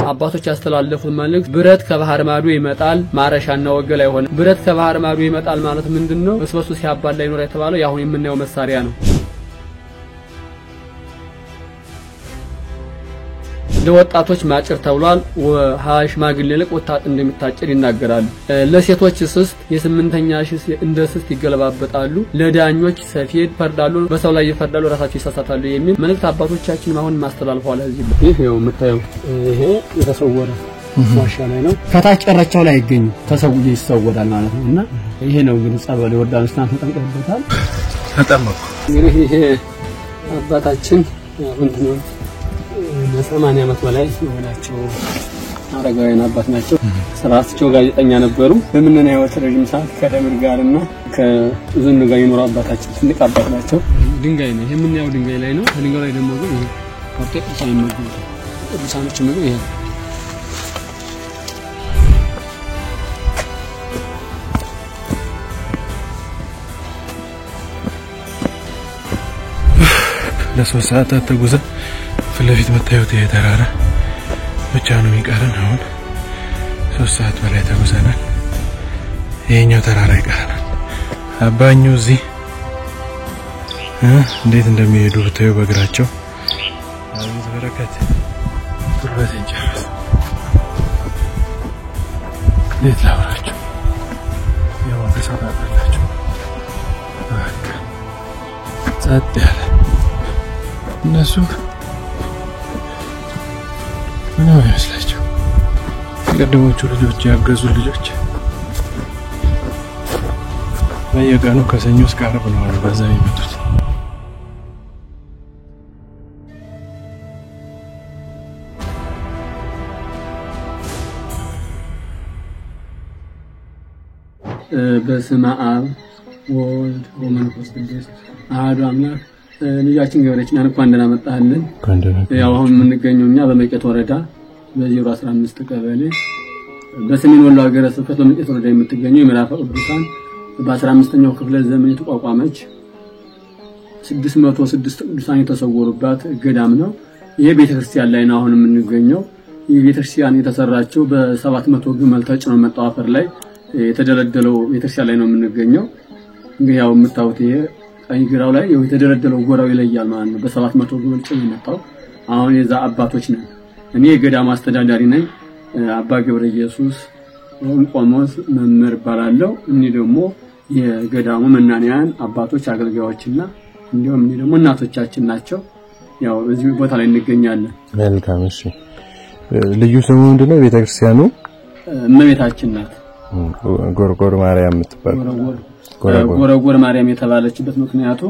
አባቶች ያስተላለፉት መልእክት ብረት ከባህር ማዶ ይመጣል ማረሻና ወገል አይሆንም። ብረት ከባህር ማዶ ይመጣል ማለት ምንድነው? በስበሱ ሲያባላ ይኖር የተባለው ያሁን የምናየው መሳሪያ ነው። ለወጣቶች ማጭር ተብሏል። ሽማግሌ ልቅ ወጣት እንደሚታጭር ይናገራሉ። ለሴቶች ስስት የስምንተኛ ሺህ እንደ ስስት ይገለባበጣሉ። ለዳኞች ሰፌድ ይፈርዳሉ፣ በሰው ላይ ይፈርዳሉ፣ ራሳቸው ይሳሳታሉ የሚል መልእክት አባቶቻችን አሁን ማስተላልፈዋል። ይሄ ነው የምታየው። ይሄ የተሰወረ ዋሻ ላይ ነው። ከታች ቀረቻው ላይ ይገኝ ተሰውዬ ይሰወራል ማለት ነውና ይሄ ነው እንግዲህ ጸበል ዮርዳኖስ ተጠምቀውበታል። ተጠመቁ እንግዲህ ይሄ አባታችን ምንድነው በ80 ዓመት በላይ የሆናቸው አረጋውያን አባት ናቸው። ስራቸው ጋዜጠኛ ነበሩ። በምንናየው ረጅም ሰዓት ከደምር ጋርና ከዝን ጋር ይኖሩ አባታችን ትልቅ አባት ናቸው። ድንጋይ ነው። ይሄ የምናየው ድንጋይ ላይ ነው። ድንጋዩ ላይ ደግሞ ግን ካርቴ ቅዱሳኖች ነው። ይሄ ለሶስት ሰዓታት ተጉዘን ፍለፊት መታየት የተራራ ብቻ ነው የሚቀረን። አሁን 3 ሰዓት በላይ ተጉዘናል። ይሄኛው ተራራ ይቀረናል። አባኙ እዚህ እንዴት እንደሚሄዱ ብታዩ በእግራቸው አሁን በረከት ጉልበት እንጨርስ። እንዴት ላውራቸው ያው ተሰጣጣላችሁ በቃ ጸጥ ያለ እነሱ ምንም አይመስላቸው። የቀደሞቹ ልጆች ያገዙ ልጆች በየቀኑ ከሰኞ እስከ ዓርብ ነው በዛ የሚመጡት። በስመ አብ ወወልድ ወመንፈስ ቅዱስ አሐዱ አምላክ። ልጃችን ገብረችን እንኳን ደህና መጣህልን። ያው አሁን የምንገኘው እኛ በመቄት ወረዳ በ015 ቀበሌ በሰሜን ወሎ ሀገረ ስብከት በመቄት ወረዳ የምትገኘው የምዕራፈ ቅዱሳን በ15ኛው ክፍለ ዘመን የተቋቋመች 606 ቅዱሳን የተሰወሩባት ገዳም ነው። ይሄ ቤተክርስቲያን ላይ ነው አሁን የምንገኘው። ይሄ ቤተክርስቲያን የተሰራቸው በ700 ግመል ተጭኖ መጣው አፈር ላይ የተደለደለው ቤተክርስቲያን ላይ ነው የምንገኘው። እንግዲህ ያው የምታዩት ይሄ ቀኝ ግራው ላይ የተደረደለው ጎራው ይለያል ማለት ነው። በ700 ግመል ጭኖ መጣው። አሁን የዛ አባቶች ነን። እኔ የገዳም አስተዳዳሪ ነኝ። አባ ገብረ ኢየሱስ ቆሞስ መምህር ባላለው እኔ ደግሞ የገዳሙ መናንያን አባቶች አገልጋዮችና እንዲሁም እኔ ደግሞ እናቶቻችን ናቸው። ያው እዚህ ቦታ ላይ እንገኛለን። መልካም። እሺ ልዩ ስሙ ምንድነው? ቤተክርስቲያኑ እመቤታችን ናት። ጎርጎር ማርያም የምትባል ጎርጎር ማርያም የተባለችበት ምክንያቱ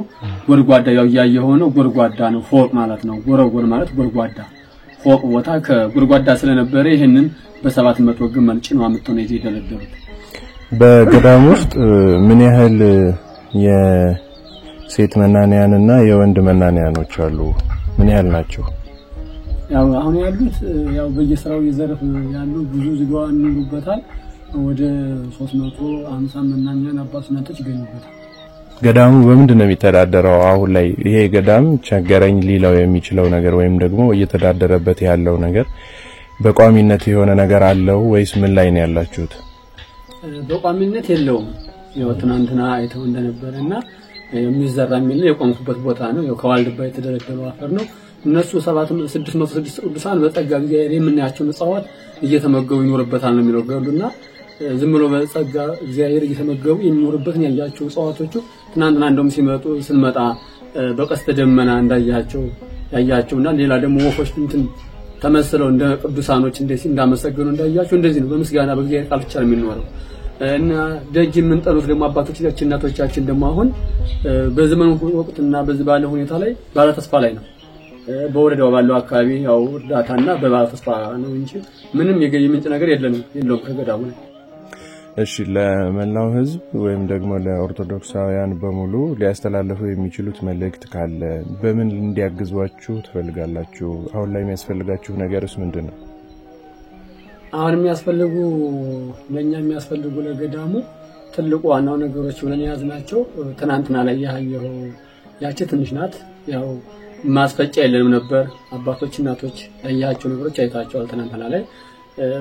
ጎርጓዳ ያው ያየሆነው ጎርጓዳ ነው፣ ፎቅ ማለት ነው። ጎርጎር ማለት ጎርጓዳ ፎቅ ቦታ ከጎርጓዳ ስለነበረ ይሄንን በ700 ግመል ጭነው አመጣው ነው የደለደሉት። በገዳም ውስጥ ምን ያህል የሴት መናንያንና የወንድ መናንያኖች አሉ? ምን ያህል ናቸው? ያው አሁን ያሉት ያው በየስራው ይዘርፍ ያሉ ብዙ ዝጋዋን ይሉበታል። ወደ 350 መናንያን አባቶች ይገኙበታል። ገዳሙ በምንድን ነው የሚተዳደረው? አሁን ላይ ይሄ ገዳም ቸገረኝ ሊለው የሚችለው ነገር ወይም ደግሞ እየተዳደረበት ያለው ነገር በቋሚነት የሆነ ነገር አለው ወይስ ምን ላይ ነው ያላችሁት? በቋሚነት የለውም። ያው ትናንትና አይተው እንደነበረና የሚዘራ የሚል የቆምኩበት ቦታ ነው። ያው ከዋልድባ የተደረደረው አፈር ነው። እነሱ 606 ቅዱሳን በጸጋ እግዚአብሔር የምናያቸው ንጻዋት እየተመገቡ ይኖርበታል ነው የሚለው ገሉና ዝም ብሎ በጸጋ እግዚአብሔር እየተመገቡ የሚኖርበት ነው ያያቸው ንጻዋቶቹ። ትናንትና እንደውም ሲመጡ ስንመጣ በቀስተ ደመና ያያቸውና ሌላ ደግሞ ወፎች እንትን ተመስለው እንደ ቅዱሳኖች እንደዚህ እንዳመሰገኑ እንዳያቸው እንደዚህ ነው። በምስጋና በእግዚአብሔር ቃል ብቻ ነው የሚኖረው እና ደጅ የምንጠሩት ደግሞ አባቶቻችን እናቶቻችን ደግሞ አሁን በዘመኑ ወቅትና በዚህ ባለ ሁኔታ ላይ ባለ ተስፋ ላይ ነው። በወረዳው ባለው አካባቢ ያው እርዳታና በባለ ተስፋ ነው እንጂ ምንም የገቢ ምንጭ ነገር የለውም ከገዳሙ ላይ። እሺ ለመላው ህዝብ ወይም ደግሞ ለኦርቶዶክሳውያን በሙሉ ሊያስተላልፉ የሚችሉት መልእክት ካለ በምን እንዲያግዟችሁ ትፈልጋላችሁ? አሁን ላይ የሚያስፈልጋችሁ ነገርስ ምንድነው? አሁን ለኛ የሚያስፈልጉ ለገዳሙ ትልቁ ዋናው ነገሮች ብለን ያዝናቸው ትናንትና ላይ ያየው ያቺ ትንሽ ናት። ያው ማስፈጫ የለንም ነበር አባቶች እናቶች ያያቸው ነገሮች አይታቸዋል ተናንተና ላይ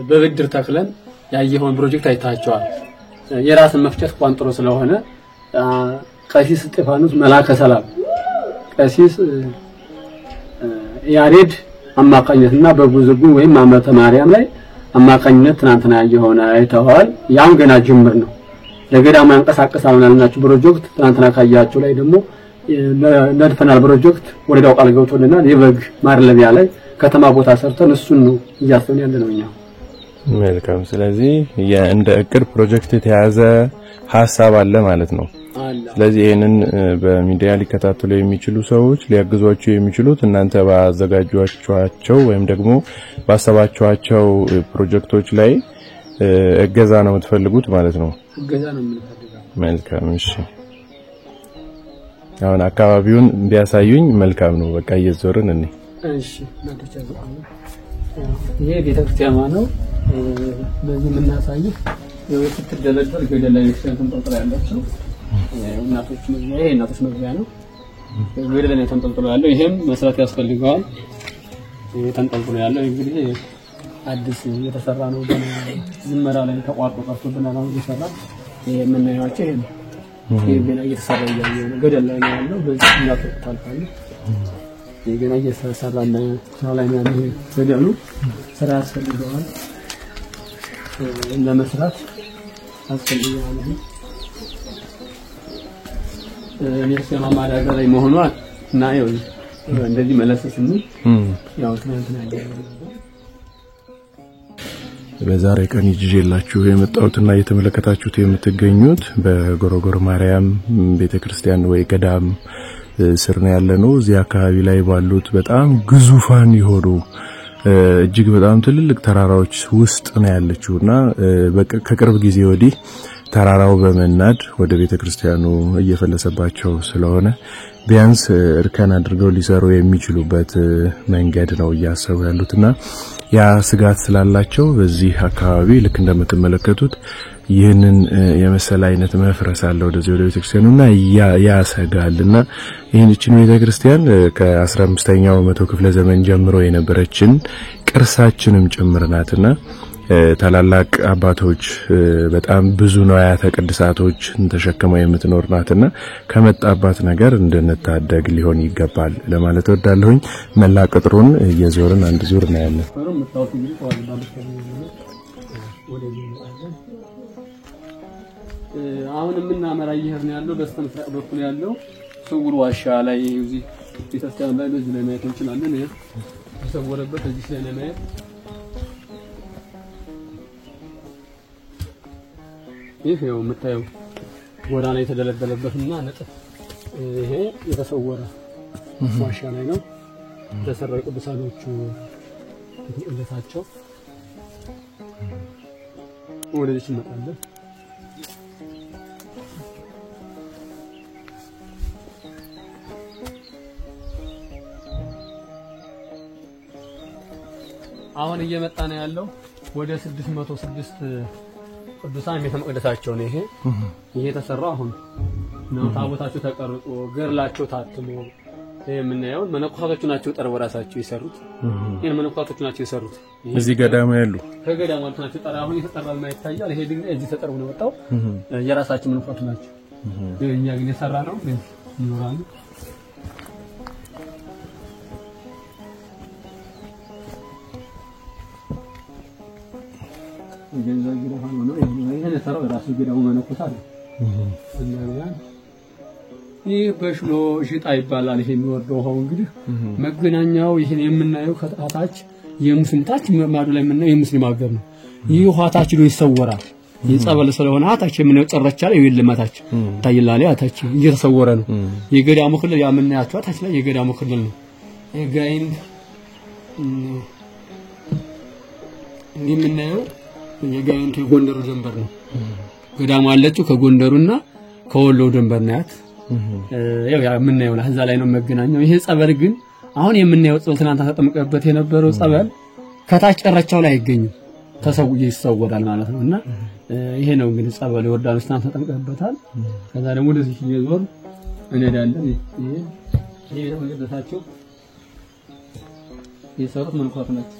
በብድር ተክለን ያየውን ፕሮጀክት አይታቸዋል የራስን መፍጨት ቋንጥሮ ስለሆነ ቀሲስ እስጢፋኖስ መላከ ሰላም ቀሲስ ያሬድ አማካኝነትና በጉዝጉ ወይም አመተ ማርያም ላይ አማካኝነት ትናንትና ያየሆነ አይተዋል ያም ገና ጅምር ነው ለገዳሙ ያንቀሳቀሳልናችሁ ፕሮጀክት ትናንትና ካያችሁ ላይ ደግሞ ነድፈናል ፕሮጀክት ወረዳው ቃል ገብቶልናል የበግ ማርለቢያ ላይ ከተማ ቦታ ሰርተን እሱን ነው እያሰብን ያለነውኛ መልካም ስለዚህ እንደ እቅድ ፕሮጀክት የተያዘ ሐሳብ አለ ማለት ነው ስለዚህ ይሄንን በሚዲያ ሊከታተሉ የሚችሉ ሰዎች ሊያግዟቸው የሚችሉት እናንተ ባዘጋጇቸው ወይም ደግሞ ባሰባችኋቸው ፕሮጀክቶች ላይ እገዛ ነው የምትፈልጉት ማለት ነው እገዛ ነው የምንፈልገው መልካም እሺ አሁን አካባቢውን ቢያሳዩኝ መልካም ነው በቃ እየዞርን እኔ እሺ እናቶቻችሁ ይሄ ቤተክርስቲያን ነው በዚህ ምናሳየው የወጥት ደለደል ገደል ላይ ተንጠልጥሎ ያላችሁ እናቶች መግቢያ ይሄ እናቶች መግቢያ ነው ገደል ላይ ተንጠልጥሎ ያለው ይሄም መስራት ያስፈልጋል ይሄ ተንጠልጥሎ ያለው እንግዲህ አዲስ የተሰራ ነው ዝመራ ላይ ተቋርጦ ቀርቶብናል አሁን ይሰራ ይሄ ምናያቸው ይሄ ይሄ ገና እየተሰራ ያለው ገደል ላይ ነው ያለው በዚህ እናቶች ታልፋሉ ይሄ ገና እየተሰራ ነው ስራ ላይ ያለው ገደሉ ስራ ያስፈልጋል ለመስራት አስፈልጋል የሰማ ማዳጋ ላይ መሆኗ እና ያው እንደዚህ መለሰስን ያው ትናንትና በዛሬ ቀን ይዤላችሁ የመጣሁትና የተመለከታችሁት የምትገኙት በጎሮጎር ማርያም ቤተክርስቲያን ወይ ገዳም ስር ነው ያለነው እዚህ አካባቢ ላይ ባሉት በጣም ግዙፋን ይሆኑ እጅግ በጣም ትልልቅ ተራራዎች ውስጥ ነው ያለችውና ከቅርብ ጊዜ ወዲህ ተራራው በመናድ ወደ ቤተክርስቲያኑ እየፈለሰባቸው ስለሆነ ቢያንስ እርከን አድርገው ሊሰሩ የሚችሉበት መንገድ ነው ያሰቡ ያሉትና ያ ስጋት ስላላቸው በዚህ አካባቢ ልክ እንደምትመለከቱት ይህንን የመሰለ አይነት መፍረስ አለ ወደ ቤተክርስቲያኑና ያሰጋልና ይህንችን ቤተክርስቲያን ከ15ኛው መቶ ክፍለ ዘመን ጀምሮ የነበረችን ቅርሳችንም ጭምርናትና ታላላቅ አባቶች በጣም ብዙ ነዋያተ ቅድሳቶች ተሸክመው የምትኖርናትና ከመጣባት ነገር እንደነታደግ ሊሆን ይገባል ለማለት ወዳለሁኝ መላ ቅጥሩን እየዞርን አንድ ዙር ነው ያለው አሁን ምናመራ ይሄርን ያለው በስተምስራቅ በኩል ያለው ስውር ዋሻ ላይ እዚህ ቤተክርስቲያን ላይ በዚህ ላይ ማየት እንችላለን ይሄ ተሰወረበት እዚህ ላይ ማየት ይሄ ነው የምታየው ጎዳና የተደለደለበትና ነጥብ ይሄ የተሰወረ ዋሻ ላይ ነው ተሰራው ቅዱሳኖቹ እንደታቸው ወደዚህ እንመጣለን አሁን እየመጣ ነው ያለው ወደ 606 ቅዱሳን ቤተ መቅደሳቸው ነው ይሄ ተሰራው አሁን ነው ታቦታቸው ተቀርጾ ገርላቸው ታትሞ የምናየው መነኮሳቶቹ ናቸው ጠር ወራሳቸው ይሰሩት ይሄን መነኮሳቶቹ ናቸው ይሰሩት እዚህ ገዳም ያሉ ከገዳም ናቸው ጠር አሁን የተጠራው ማይታያል ይሄ ግን እዚህ ተጠርቦ ነው ወጣው የራሳቸው መነኮሳቶች ናቸው የኛ ግን የሰራ ነው ይኖራሉ ገንዘብ ይደፋል ነው ይሄ ተሰራው ራሱ ገዳሙ መነኮሳት እናያን ይሄ በሽሎ ሽጣ ይባላል ይሄ የሚወርደው ሆው እንግዲህ መገናኛው ይሄን የምናየው ከታች የሙስሊም ታች ማዶ ላይ የምናየው የሙስሊም ሀገር ነው ይሄ ኋታች ነው ይሰወራል ይጸበል ስለሆነ አታች የምናየው ጨረቻለ ይልማታች ታይላለ አታች እየተሰወረ ነው የገዳሙ ክልል ያምናያቸው አታች ላይ የገዳሙ ክልል ነው የጋይን እንደምናየው የጋይን ከጎንደሩ ድንበር ነው ገዳሙ አለችው ከጎንደሩና ከወሎ ድንበር ናት ያው የምናየው ለዛ ላይ ነው መገናኛው ይሄ ጸበል ግን አሁን የምናየው ጸበል ትናንት ተጠምቀበት የነበረው ጸበል ከታች ጨረቻው ላይ አይገኝም ተሰውዬ ይሰወራል ማለት ነውና ይሄ ነው እንግዲህ ጸበል ዮርዳኖስ ትናንት ተጠምቀበታል ከዛ ደግሞ ወደዚህ ይዞር እንሄዳለን ይሄ ነው እንደታቸው የሰሩት መንኳት ናቸው።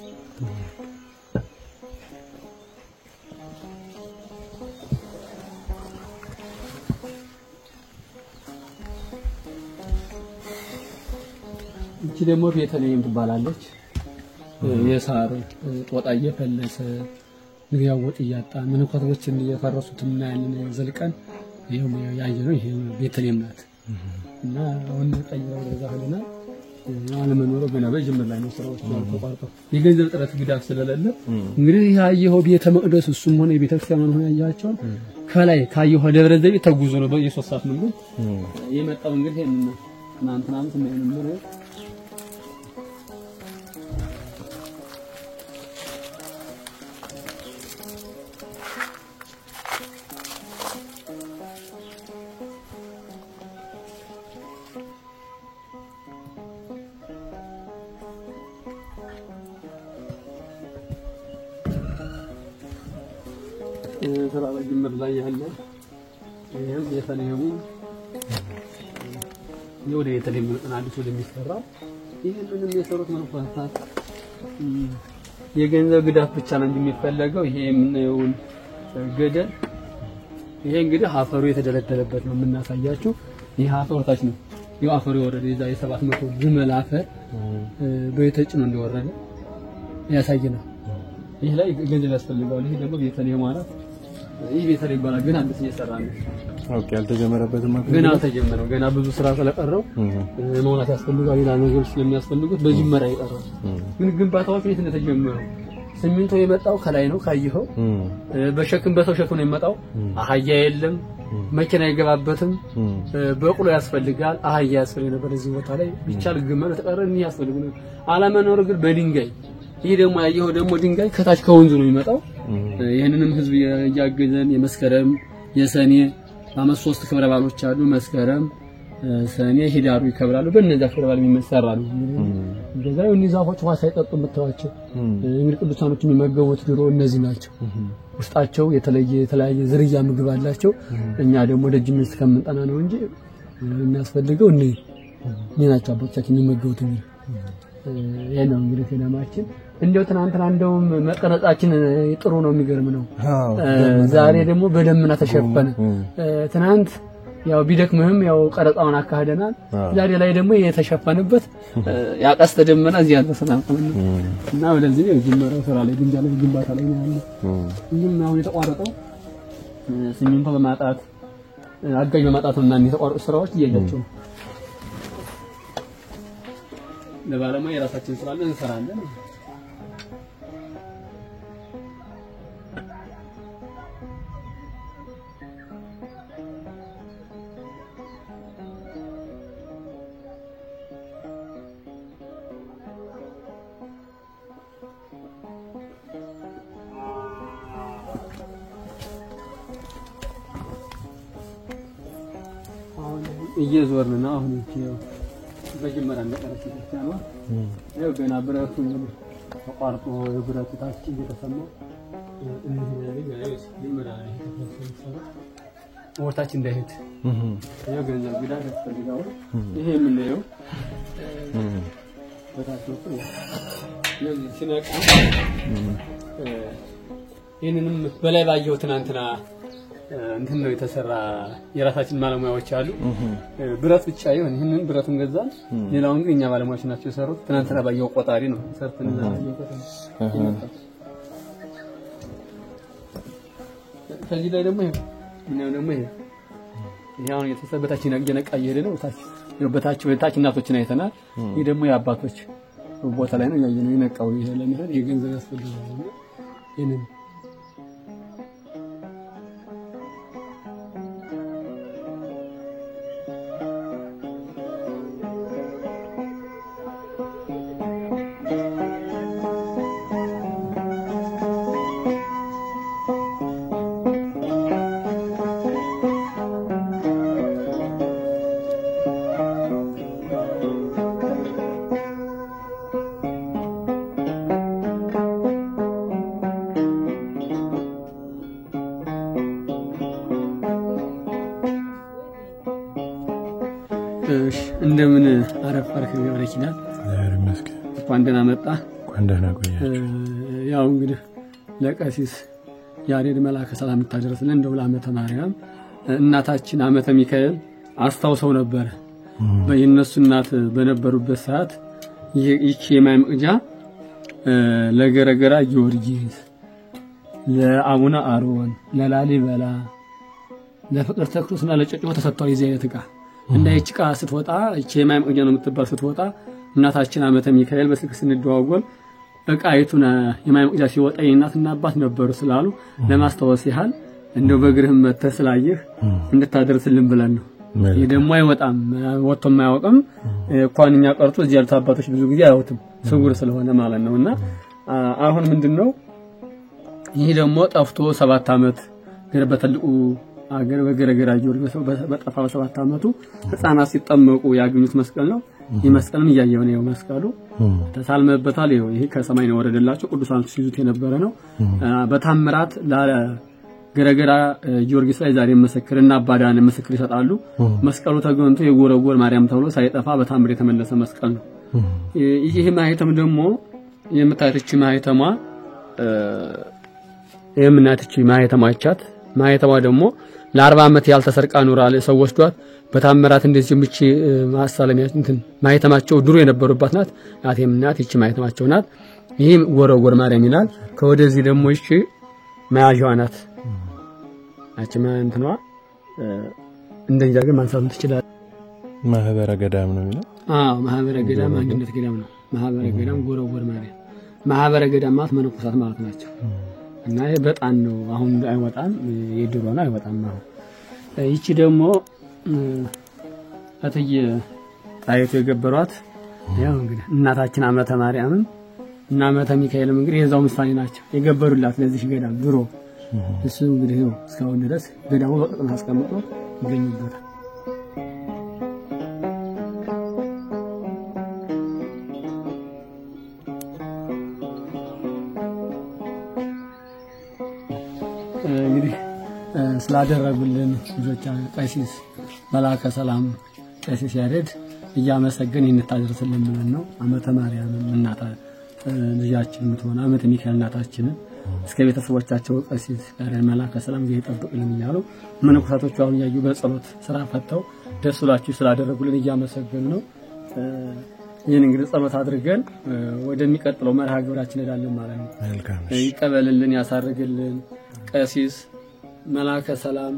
እቺ ደግሞ ቤተልሔም ትባላለች። የሳር ጦጣ እየፈለሰ ንግያወጥ እያጣ መንኳቶችን እየፈረሱት እና ያንን ዘልቀን ይሄው ያየነው ይሄ ቤተልሔም ናት። እና አሁን ቀይረው ወደዛ ሄደና አለመኖሩ ገና በጅምር ላይ ነው ስራዎች ተቋርጠው የገንዘብ ጥረት ግዳፍ ስለሌለ እንግዲህ ያየው ቤተ መቅደስ እሱም ሆነ የቤተክርስቲያን ሆነ ያያቸው ከላይ ካየው ደብረ ዘይት ተጉዞ ነው በ3 ሰዓት መንገድ የመጣው። እንግዲህ እናንተናም ስንሄድ ነው ስራ በጅምር ላይ ያለ ይሄም ቤተልሔሙ ወደ ቤተልሔም አዲስ ወደሚሰራ ይሄንን የሰሩት መንኳታት የገንዘብ ግዳፍ ብቻ ነው የሚፈልገው። ይሄ የምናየው ገደል ይሄ እንግዲህ አፈሩ የተደለደለበት ነው የምናሳያችሁ። ይሄ አፈሩ ታች ነው የአፈሩ ወረደ ይዛ የ700 ግመል አፈር በየተጭኖ እንደወረደ ያሳየናል። ይሄ ላይ ገንዘብ ያስፈልጋል። ይሄ ደግሞ ቤተልሔም ማለት ይሄ ቤተልሔም ይባላል። ግን አንድ እየሰራ ነው። ኦኬ አልተጀመረበትም ማለት ገና አልተጀመረው። ገና ብዙ ስራ ስለቀረው መውላት ያስፈልጋል። ሌላ ነገር ስለሚያስፈልጉት በጅምራ ይቀራል። ግን ግንባታው ቤት እንደተጀመረው ሲሚንቶ የመጣው ከላይ ነው ካየኸው በሸክም በሰው ሸክም ነው የመጣው። አህያ የለም፣ መኪና አይገባበትም። በቅሎ ያስፈልጋል፣ አህያ ያስፈልግ ነበር እዚህ ቦታ ላይ ብቻ ግመል ተቀረን ያስፈልግ ነው። አለመኖር ግን በድንጋይ ይሄ ደግሞ ያየው ደግሞ ድንጋይ ከታች ከወንዙ ነው የሚመጣው። ይሄንንም ህዝብ ያያገዘን የመስከረም የሰኔ አመት 3 ክብረ በዓሎች አሉ። መስከረም ሰኔ ሂዳሩ ይከብራሉ። በእነዛ ክብረ በዓል የሚመሰራሉ። እንደዛው እነዚህ ዛፎች ውሃ ሳይጠጡ መተዋቸው እንግዲህ ቅዱሳኖች የሚመገቡት ድሮ እነዚህ ናቸው። ውስጣቸው የተለያየ ዝርያ ምግብ አላቸው። እኛ ደግሞ ደጅ ምን እስከምንጠና ነው እንጂ የሚያስፈልገው እነዚህ ናቸው አባቶቻችን የሚመገቡት እንጂ ያለው እንግዲህ ፊልማችን እንደው ትናንትና እንደውም መቀረጻችን ጥሩ ነው የሚገርም ነው። ዛሬ ደግሞ በደምና ተሸፈነ። ትናንት ያው ቢደክምህም ያው ቀረጻውን አካሄደናል። ዛሬ ላይ ደግሞ የተሸፈነበት ያቀስተ ደመና እዚህ ያለው ሰላም እና ወደዚህ የጅመረው ስራ ላይ ግንባታ ላይ ነው ያለው። እንግዲህ ነው የተቋረጠው ሲሚንቶ በማጣት አጋዥ በማጣትና የተቋረጡ ስራዎች እያያቸው ለባለሙያ የራሳችን ስራ አለን እንሰራለን። አሁን እየዞርን ነው። አሁን ይሄው በጅምራ እንደቀረች ነው። ያው ገና ብረቱ ተቋርጦ የብረቱ ታች እየተሰማ እነዚህ ላይ ይመራል ወርታችን እንዳይሄድ ያው ገንዘብ ግዳፍ ያስፈልጋል። ይሄ የምናየው በታች ነው የዚህ ሲነቃ ይሄንንም በላይ ባየው ትናንትና እንትን ነው የተሰራ የራሳችን ባለሙያዎች አሉ። ብረት ብቻ ይሁን ይሄንን ብረቱን ገዛን። ሌላውን ግን እኛ ባለሙያዎች ናቸው የሰሩት። ትናንትና ባየው ቆጣሪ ነው ሰርተን ከዚህ ላይ ደግሞ ይሄ ያው የተሰበታችን ያገነቃ እየሄደ ነው። በታች እናቶችን አይተናል። ይሄ ደግሞ የአባቶች ቦታ ላይ ነው ያየነው። የነቃው ይሄ ለምን የገንዘብ ያስፈልጋል። ይሄንን እንደምን አረፈርክ ገብረኪዳን? እንኳን ደህና መጣ። እንኳን ደህና ቆያችሁ። ያው እንግዲህ ለቀሲስ ያሬድ መላከ ሰላም ታደረስልን እንደው ለዓመተ ማርያም እናታችን ዓመተ ሚካኤል አስታውሰው ነበር። በእነሱ እናት በነበሩበት ሰዓት ይቺ የማይ መቅጃ ለገረገራ ጊዮርጊስ፣ ለአቡነ አሮን፣ ለላሊበላ፣ ለፍቅርተ ክርስቶስና ለጨጮ ተሰጥቷል። የዚህ አይነት ዕቃ እንዳይች ዕቃ ስትወጣ እቺ የማይ መቅጃ ነው የምትባል ስትወጣ እናታችን ዓመተ ሚካኤል በስልክ ስንደዋወል ዕቃይቱን የማይ መቅጃ ሲወጣ የእናትና አባት ነበሩ ስላሉ ለማስተዋወስ ያህል እንደው በእግርህም መተህ ስላየህ እንድታደርስልን ብለን ነው። ይሄ ደግሞ አይወጣም ወጥቶም አያውቅም እንኳንኛ ቀርቶ እዚህ ያሉት አባቶች ብዙ ጊዜ አያውትም ስውር ስለሆነ ማለት ነውና አሁን ምንድነው ይሄ ደግሞ ጠፍቶ 7 አመት ገር በተልቁ አገር በገረገራ ጊዮርጊስ በጠፋ 7 አመቱ ህፃናት ሲጠመቁ ያገኙት መስቀል ነው። ይመስቀልን ያያየው ነው መስቀሉ ተሳልመበታል። ይሄ ከሰማይ ነው ወረደላቸው ቅዱሳን ሲይዙት የነበረ ነው። በታምራት ገረገራ ጊዮርጊስ ላይ ዛሬ መስክርና አባዳን መስክር ይሰጣሉ። መስቀሉ ተገንቶ የጎረጎር ማርያም ተብሎ ሳይጠፋ በታምር የተመለሰ መስቀል ነው። ይሄ ማህተም ደግሞ የምታተች ማህተማ የምናተች ማህተማቻት ማህተማ ደግሞ ለ40 አመት ያልተሰርቃ ኑራለ ሰው ወስዷት በታምራት እንደዚህ ምቺ ማሳለሚያት እንትን ማህተማቸው ድሮ የነበሩባት ናት። አቴም ናት ይቺ ማህተማቸው ናት። ይሄ ጎረጎር ማርያም ይላል። ከወደዚህ ደግሞ እሺ ማያዣዋ ናት። አችማ እንትኗ እንደዚህ አድርገን ማንሳት ትችላለህ። ማህበረ ገዳም ነው የሚለው። ማህበረ ገዳም አንድነት ገዳም ነው። ማህበረ ገዳም ጎረጎር ማርያም ማህበረ ገዳም ማለት መነኮሳት ማለት ናቸው። እና ይሄ በጣም ነው አሁን አይወጣም የድሮ ነው አይወጣም ነው። ይቺ ደግሞ አትየ ታይቶ የገበሯት ያው እንግዲህ እናታችን ዓመተ ማርያምን እና ዓመተ ሚካኤልም እንግዲህ የዛው ምሳሌ ናቸው የገበሩላት ለዚህ ገዳም ድሮ እሱ እንግዲህ ነው እስካሁን ድረስ ገዳሙ በቅጥና አስቀምጦ ይገኝበታል። እንግዲህ ስላደረጉልን ልጆች ቀሲስ መላከ ሰላም ቀሲስ ያሬድ እያመሰገን እንታደርስልን ብለን ነው። ዓመተ ማርያም እናታ ልጃችን ምትሆን ዓመተ ሚካኤል እናታችን እስከ ቤተሰቦቻቸው ቀሲስ ያሬድ መላከ ሰላም ይጠብቅልን ይላሉ። መነኮሳቶቹ አሁን ያዩ በጸሎት ስራ ፈተው ደስ ብሏችሁ ስላደረጉልን እያመሰገን ነው። ይሄን እንግዲህ ጸሎት አድርገን ወደሚቀጥለው መርሃ ግብራችን እንሄዳለን ማለት ነው። ይቀበልልን ያሳርግልን ቀሲስ መላከ ሰላም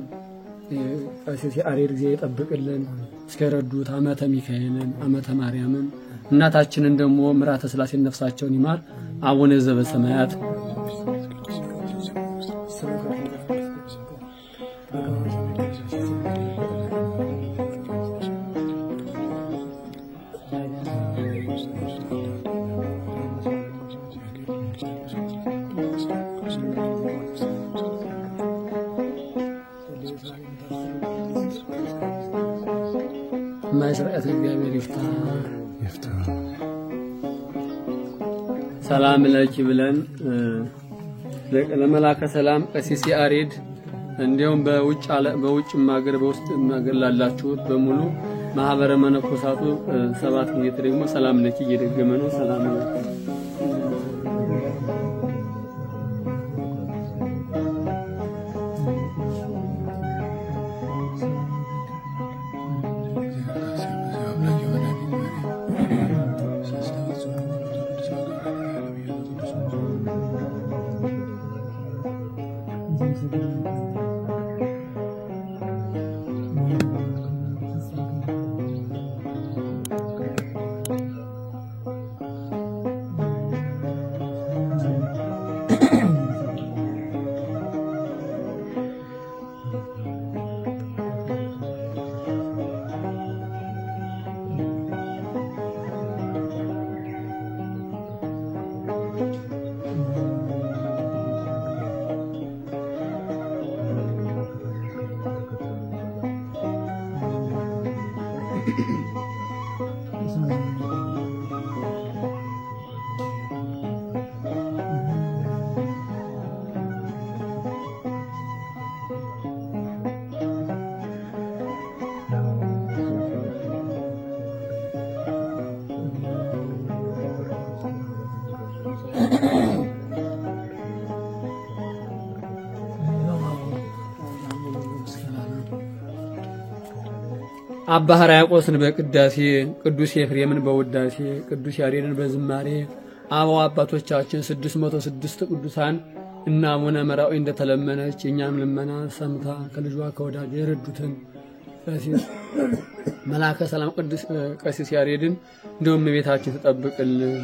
ቀሲስ ያሬድ ጊዜ ይጠብቅልን እስከረዱት ዓመተ ሚካኤልን ዓመተ ማርያምን እናታችንን ደግሞ ምራተ ስላሴ ነፍሳቸውን ይማር። አቡነ ዘበሰማያት ማይስራኤት እግዚአብሔር ይፍታ ሰላም ለኪ ብለን ለመላከ ሰላም ቀሲስ ያሬድ እንዲያውም በውጭ ማገር በውስጥ ማገር ላላችሁት በሙሉ ማህበረ መነኮሳቱ 7 ጊዜ ደግሞ ሰላም ለኪ እየደገመ ነው። ሰላም ለኪ አባ ሕርያቆስን በቅዳሴ ቅዱስ ኤፍሬምን በውዳሴ ቅዱስ ያሬድን በዝማሬ አበው አባቶቻችን 606 ቅዱሳን እና አቡነ መራዊ እንደተለመነች የኛም ልመና ሰምታ ከልጇ ከወዳጅ የረዱትን ቀሲስ መላከ ሰላም ቅዱስ ቀሲስ ያሬድን እንደውም ቤታችን ተጠብቅልን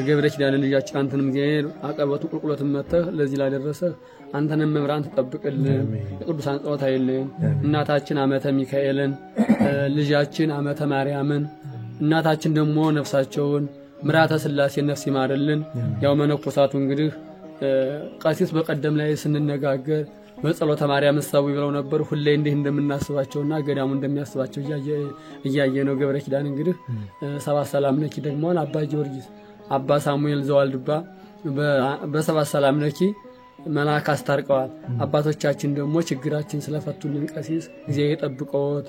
ገብረ ኪዳን ልጃችን አንተንም እግዚአብሔር አቀበቱ ቁልቁለትን መተህ ለዚህ ላደረሰ አንተንም መብራን ተጠብቅልን ቅዱሳን ጸሎት አይልን እናታችን አመተ ሚካኤልን ልጃችን አመተ ማርያምን እናታችን ደግሞ ነፍሳቸውን ምራተ ስላሴ ነፍስ ይማርልን ያው መነኮሳቱ እንግዲህ ቀሲስ በቀደም ላይ ስንነጋገር በጸሎተ ማርያም ሰው ይብለው ነበር ሁሌ እንዲህ እንደምናስባቸውና ገዳሙ እንደሚያስባቸው እያየ ነው ገብረ ኪዳን እንግዲህ ሰባት ሰላም ነኪ ደግሞ አባ ጊዮርጊስ አባ ሳሙኤል ዘዋልድባ በሰባት ሰላም ነኪ መላክ አስታርቀዋል አባቶቻችን ደግሞ ችግራችን ስለፈቱልን ቀሲስ ጊዜ ይጠብቀውት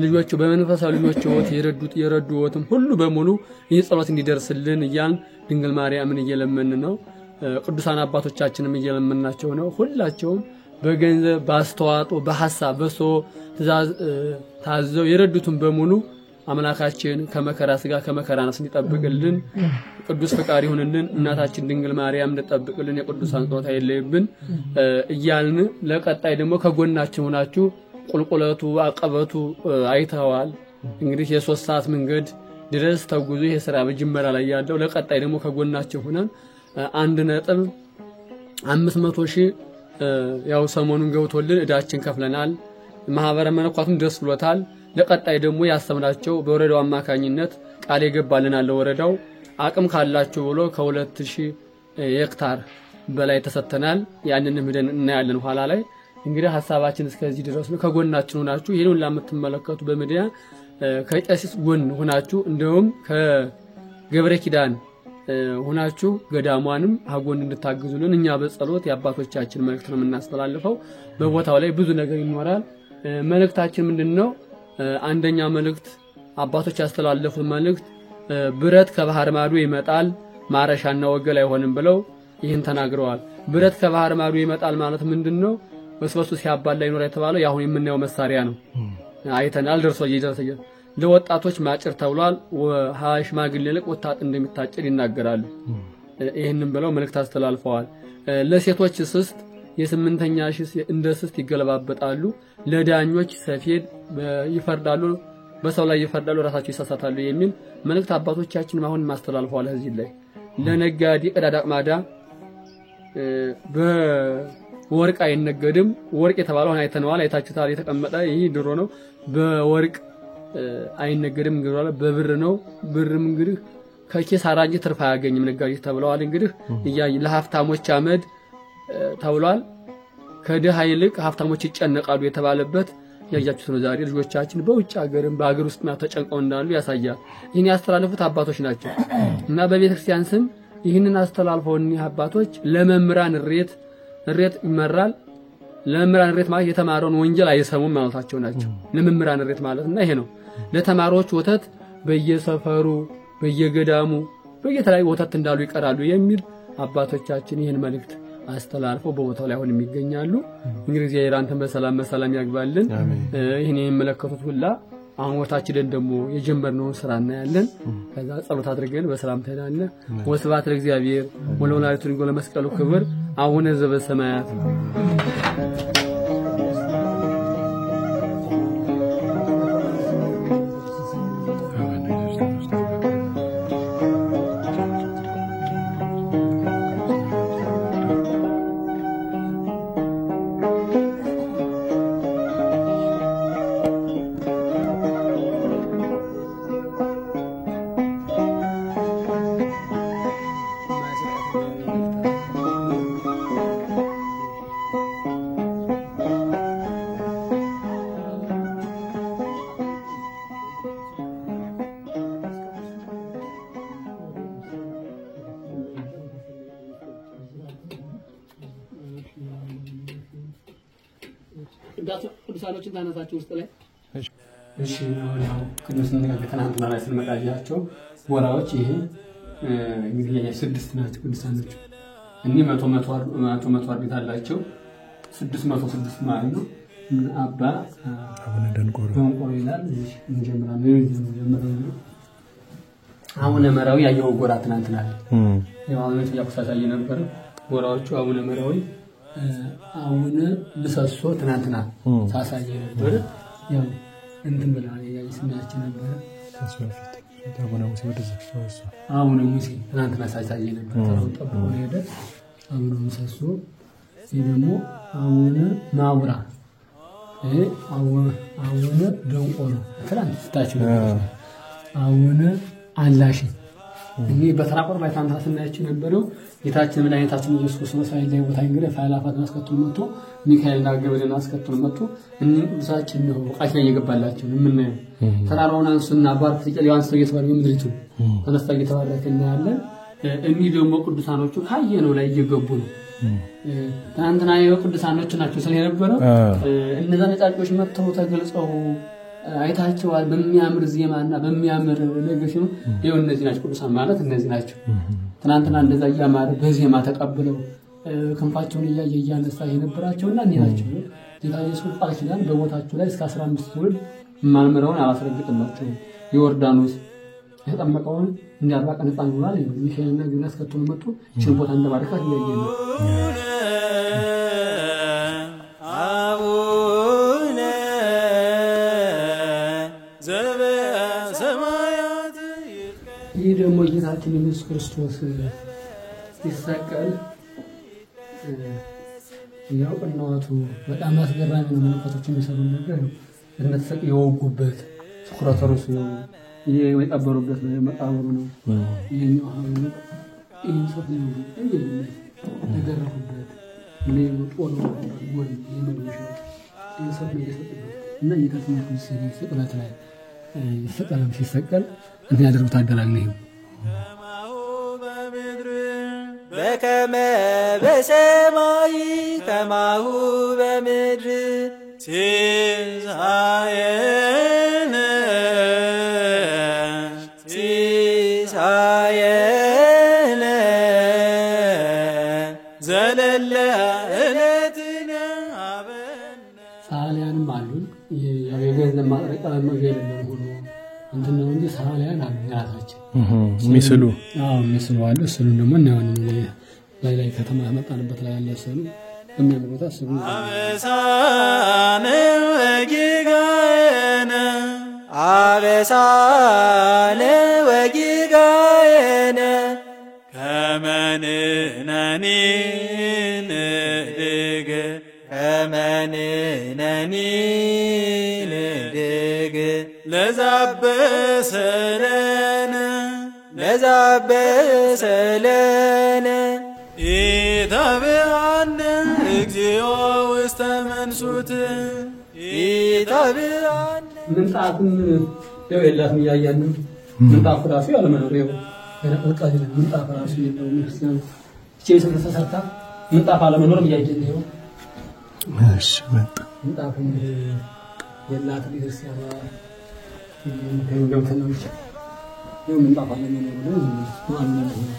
ልጆቹ በመንፈሳዊ ልጆቹ የረዱዎትም ሁሉ በሙሉ ይጸሎት እንዲደርስልን እያን ድንግል ማርያምን እየለመን ነው ቅዱሳን አባቶቻችንም እየለመናቸው ነው ሁላቸውም በገንዘብ ባስተዋጦ በሐሳብ በሶ ትዛዝ ታዘው የረዱትን በሙሉ አምላካችን ከመከራ ስጋ ከመከራ ነፍስ እንዲጠብቅልን ቅዱስ ፈቃድ ይሁንልን እናታችን ድንግል ማርያም እንድትጠብቅልን የቅዱሳን ጸሎት አይለይብን እያልን ለቀጣይ ደግሞ ከጎናችን ሆናችሁ ቁልቁለቱ አቀበቱ አይተዋል እንግዲህ የ3 ሰዓት መንገድ ድረስ ተጉዞ የሥራ በጅመራ ላይ ያለው ለቀጣይ ደግሞ ከጎናችን ሆነን 1.500,000 ያው ሰሞኑን ገብቶልን እዳችን ከፍለናል ማህበረ መነኮሳቱን ደስ ብሎታል ለቀጣይ ደግሞ ያሰብናቸው በወረዳው አማካኝነት ቃል የገባልን አለ ወረዳው አቅም ካላችሁ ብሎ ከ2000 ሄክታር በላይ ተሰተናል ያንንም ሄደን እናያለን ኋላ ላይ እንግዲህ ሐሳባችን እስከዚህ ድረስ ነው ከጎናችን ሆናችሁ ይሄንን ለምትመለከቱ በሚዲያ ከቀሲስ ጎን ሆናችሁ እንደውም ከገብረ ኪዳን ሆናችሁ ገዳሟንም አጎን እንድታግዙልን እኛ በጸሎት የአባቶቻችን መልእክት ነው የምናስተላልፈው በቦታው ላይ ብዙ ነገር ይኖራል መልእክታችን ምንድነው አንደኛ መልእክት አባቶች ያስተላለፉት መልእክት ብረት ከባህር ማዶ ይመጣል ማረሻና ወገል አይሆንም ብለው ይህን ተናግረዋል ብረት ከባህር ማዶ ይመጣል ማለት ምንድነው ወስወሱ ሲያባላ ይኖር የተባለው ያሁን የምናየው መሳሪያ ነው አይተናል ደርሶ እየደረሰ ለወጣቶች ማጭር ተብሏል ሃሽ ማግለልቅ ወጣት እንደሚታጨድ ይናገራሉ ይሄንን ብለው መልእክት አስተላልፈዋል ለሴቶች ስስት የ8ኛ ሺህ እንደ ስስት ይገለባበጣሉ ለዳኞች ሰፌድ ይፈርዳሉ በሰው ላይ ይፈርዳሉ ራሳቸው ይሳሳታሉ የሚል መልእክት አባቶቻችን አሁን ማስተላልፈዋል እዚህ ላይ ለነጋዴ ቀዳዳቅ ማዳ በወርቅ አይነገድም ወርቅ የተባለው አይተነዋል አይታችሁታል የተቀመጠ ይሄ ድሮ ነው በወርቅ አይነገድም ግሯል በብር ነው ብርም እንግዲህ ከኪስ አራጅ ትርፋ ያገኝም ነጋዴ ተብለዋል እንግዲህ ለሀፍታሞች አመድ ተብሏል ከደሃ ይልቅ ሀፍታሞች ይጨነቃሉ የተባለበት ያያችሁት ነው ዛሬ ልጆቻችን በውጭ ሀገርም በአገር ውስጥና ተጨንቀው እንዳሉ ያሳያል ይሄን ያስተላልፉት አባቶች ናቸው እና በቤተክርስቲያን ስም ይሄንን አስተላልፈው እኒ አባቶች ለመምራን ሬት ይመራል ለመምራን ሬት ማለት የተማረውን ወንጀል አይሰሙም ማለታቸው ናቸው ለመምራን ሬት ማለትና ይሄ ነው ለተማሪዎች ወተት በየሰፈሩ በየገዳሙ በየተለያዩ ወተት እንዳሉ ይቀራሉ የሚል አባቶቻችን ይሄን መልእክት አስተላልፈው በቦታው ላይ ሆነው ይገኛሉ እንግዲህ እግዚአብሔር አንተን በሰላም ያግባልን ይሄን የሚመለከቱት ሁላ አሁን ወታችን ደግሞ የጀመርነው ስራና ያለን ከዛ ጸሎት አድርገን በሰላም ተናነ ወስብሐት ለእግዚአብሔር ወለወላዲቱ ድንግል ለመስቀሉ ክብር አቡነ ዘበሰማያት ቅዱሳኖችን ታነሳቸው ውስጥ ላይ እሺ ነው ቅዱስን ከትናንት ማለት ስንመጣላቸው ወራዎች ይሄ እንግዲህ 6 ናቸው ቅዱሳኖች እኒ 100 አርቢት አላቸው 606 ማለት ነው አባ አቡነ ደንቆሮ ይላል እንጀምራለን አቡነ መራዊ ያየው ጎራ ትናንትና ያው ያቁሳሳይ ነበር ጎራዎቹ አቡነ መራዊ አቡነ ምሰሶ ትናንትና ሳሳይ ነበር ያው እንትን ብላ ያይስማችን ነበር ተስፋፊት አቡነ ሙሴ ወደዛ አቡነ ሙሴ ትናንትና ሳሳይ ነበር ተጠብቆ ሄደ አቡነ ምሰሶ ሲደሞ አቡነ ማውራ አቡነ ደንቆሮ ትናንት ስታችሁ አቡነ አላሽ እኔ በተራቆር ባይታንታ ስናያችሁ ነበረው ጌታችን መድኃኒታችን ኢየሱስ ክርስቶስ ላይ ቦታ እንግዲህ ፋላፋት ማስከተሉ መጥቶ ሚካኤልና ገብርኤልን አስከተሉ መጥቶ እንሳችን ነው ቃል ላይ የገባላችሁ ምን ተራራውን አንሱና ባርክ ተጨሊዋን ሰው እየተባለ ምድሪቱ ተነስታ እየተባረከና ያለ እኒ ደግሞ ቅዱሳኖቹ ካየነው ላይ እየገቡ ነው ታንተና የቅዱሳኖቹ ናቸው ስለነበረው እነዛ ነጫጮች መጥተው ተገልጸው አይታቸዋል በሚያምር ዜማና በሚያምር ነገር ሲሆን ይሄው እነዚህ ናቸው ቅዱሳን ማለት እነዚህ ናቸው ትናንትና እንደዛ ያማረ በዜማ ተቀበለው ክንፋቸውን ያያነሳ የነበራቸውና እነዚህ ናቸው ጌታ ኢየሱስ ቃልኪዳን በቦታቸው ላይ እስከ 15 ትውልድ ማልመረውን አላስረግጥላቸው ዮርዳኖስ የተጠመቀውን እንዲያርባ ቀን ጻን ብሏል ሚካኤልና ገብርኤል አስከተሉ መጡ እቺን ቦታ እንደባረካት ያየነ ይህ ደግሞ ጌታችን ኢየሱስ ክርስቶስ ሲሰቀል ያው እናቱ በጣም አስገራሚ ነው መልካቶች የሚሰሩ ነገር እንደተሰቀ የወጉበት ስኩራተሩስ ነው የቀበሩበት መቃብሩ ነው ይሄኛው ሀብሉ ኢንሶት ነው ተገረፉበት ለጦር ወል የመድረሻ ኢንሶት ነው የሰጠበት እና ጌታችን ሲሰቀል ላይ ሲሰቀል ሲሰቀል እንዴ ያደርጉት አደላል ነው በከመ በሰማይ ከማሁ በምድር ሲሳየነ ዘለለ እለትነ አበነ ሳሊያንም አሉ የገንዘብ ማጥረቃ መገለ ነው እንትን ነው እንጂ ሳሊያን አናታቸው ሚስሉ ሚስሉ አለ እሱን ደግሞ እናየዋለን ላይ ከተማ መጣንበት ላይ ያለ ሰው በሚያምሩት አስቡ አበሳነ ወጊጋየነ ከመንነኒ ንድግ ለዛበሰለነ ኢታብአነ እግዚኦ ውስተ መንሱት ኢታብአነ ምንጣፍም ነው የላትም ያያነ ምንጣፍ ራሱ ያለመኖር ነው ለቀልቃጅ ምንጣፍ ራሱ የለው ክርስቲያን ቼስ ተሰርታ ምንጣፍ አለመኖር ያያየ ነው እሺ መጣ ምንጣፍ የላት ክርስቲያን እንደምተነውች ምንጣፍ አለመኖር ነው ማለት ነው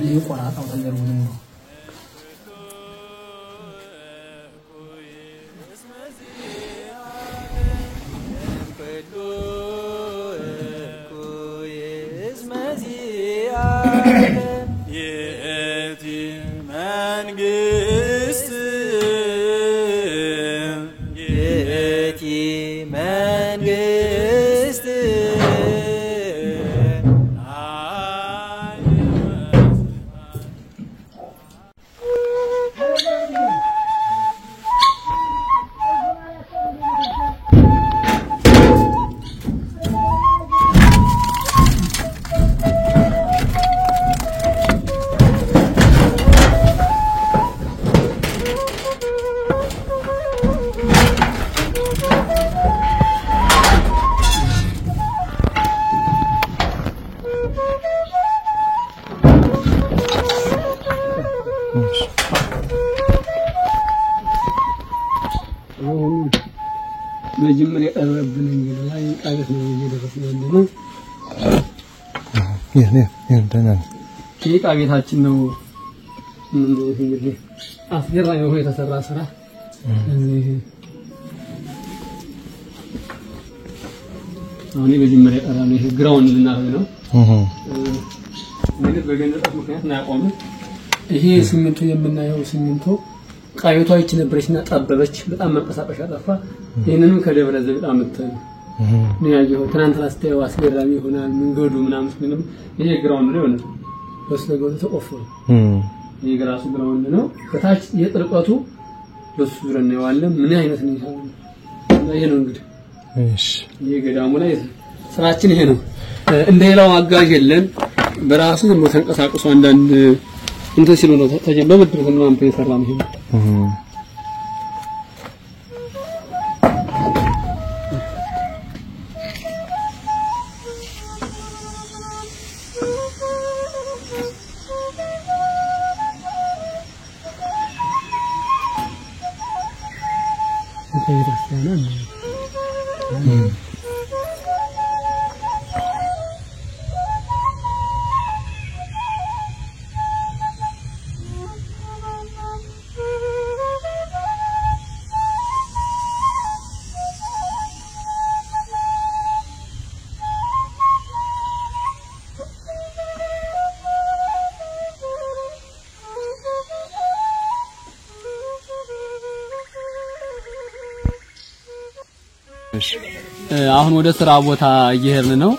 ይሄ ቆራጣው ተገርሞ ነው በጅምር የቀረብን እንግዲህ ላይ ቃልት ነው እየደረስን ያለነው ደህና ቂጣ ቤታችን ነው እንግዲህ አስገራሚ ነው የተሰራ ስራ አሁን በመጀመሪያ ቀራኑ ይሄ ግራውንድ ልናደርግ ነው እንግዲህ በገነጣት ምክንያት እናቆም ይሄ ሲሚንቶ የምናየው ሲሚንቶ ቃይቷ ይች ነበርችና ጠበበች በጣም መንቀሳቀሻ ጠፋ ይሄንንም ከደብረ ዘይት አመጣን ነው ያየው ትናንት ላስተያው አስገራሚ ይሆናል መንገዱ ምናምን ምንም ይሄ ግራውንድ ነው ነው በስተገሩ ተቆፈረ ይሄ ግራሱ ግራውንድ ነው ከታች የጥልቀቱ በሱ ዙሪያ ያለ ምን አይነት ነው ይሄ ነው እንግዲህ እሺ ይሄ ገዳሙ ላይ ስራችን ይሄ ነው እንደሌላው አጋዥ የለን በራሱ ነው ተንቀሳቅሶ አንዳንድ እንተ ሲሉ ነው ተጀመረ በድርግ ነው አንተ የሰራም ይሄ አሁን ወደ ስራ ቦታ እየሄድን ነው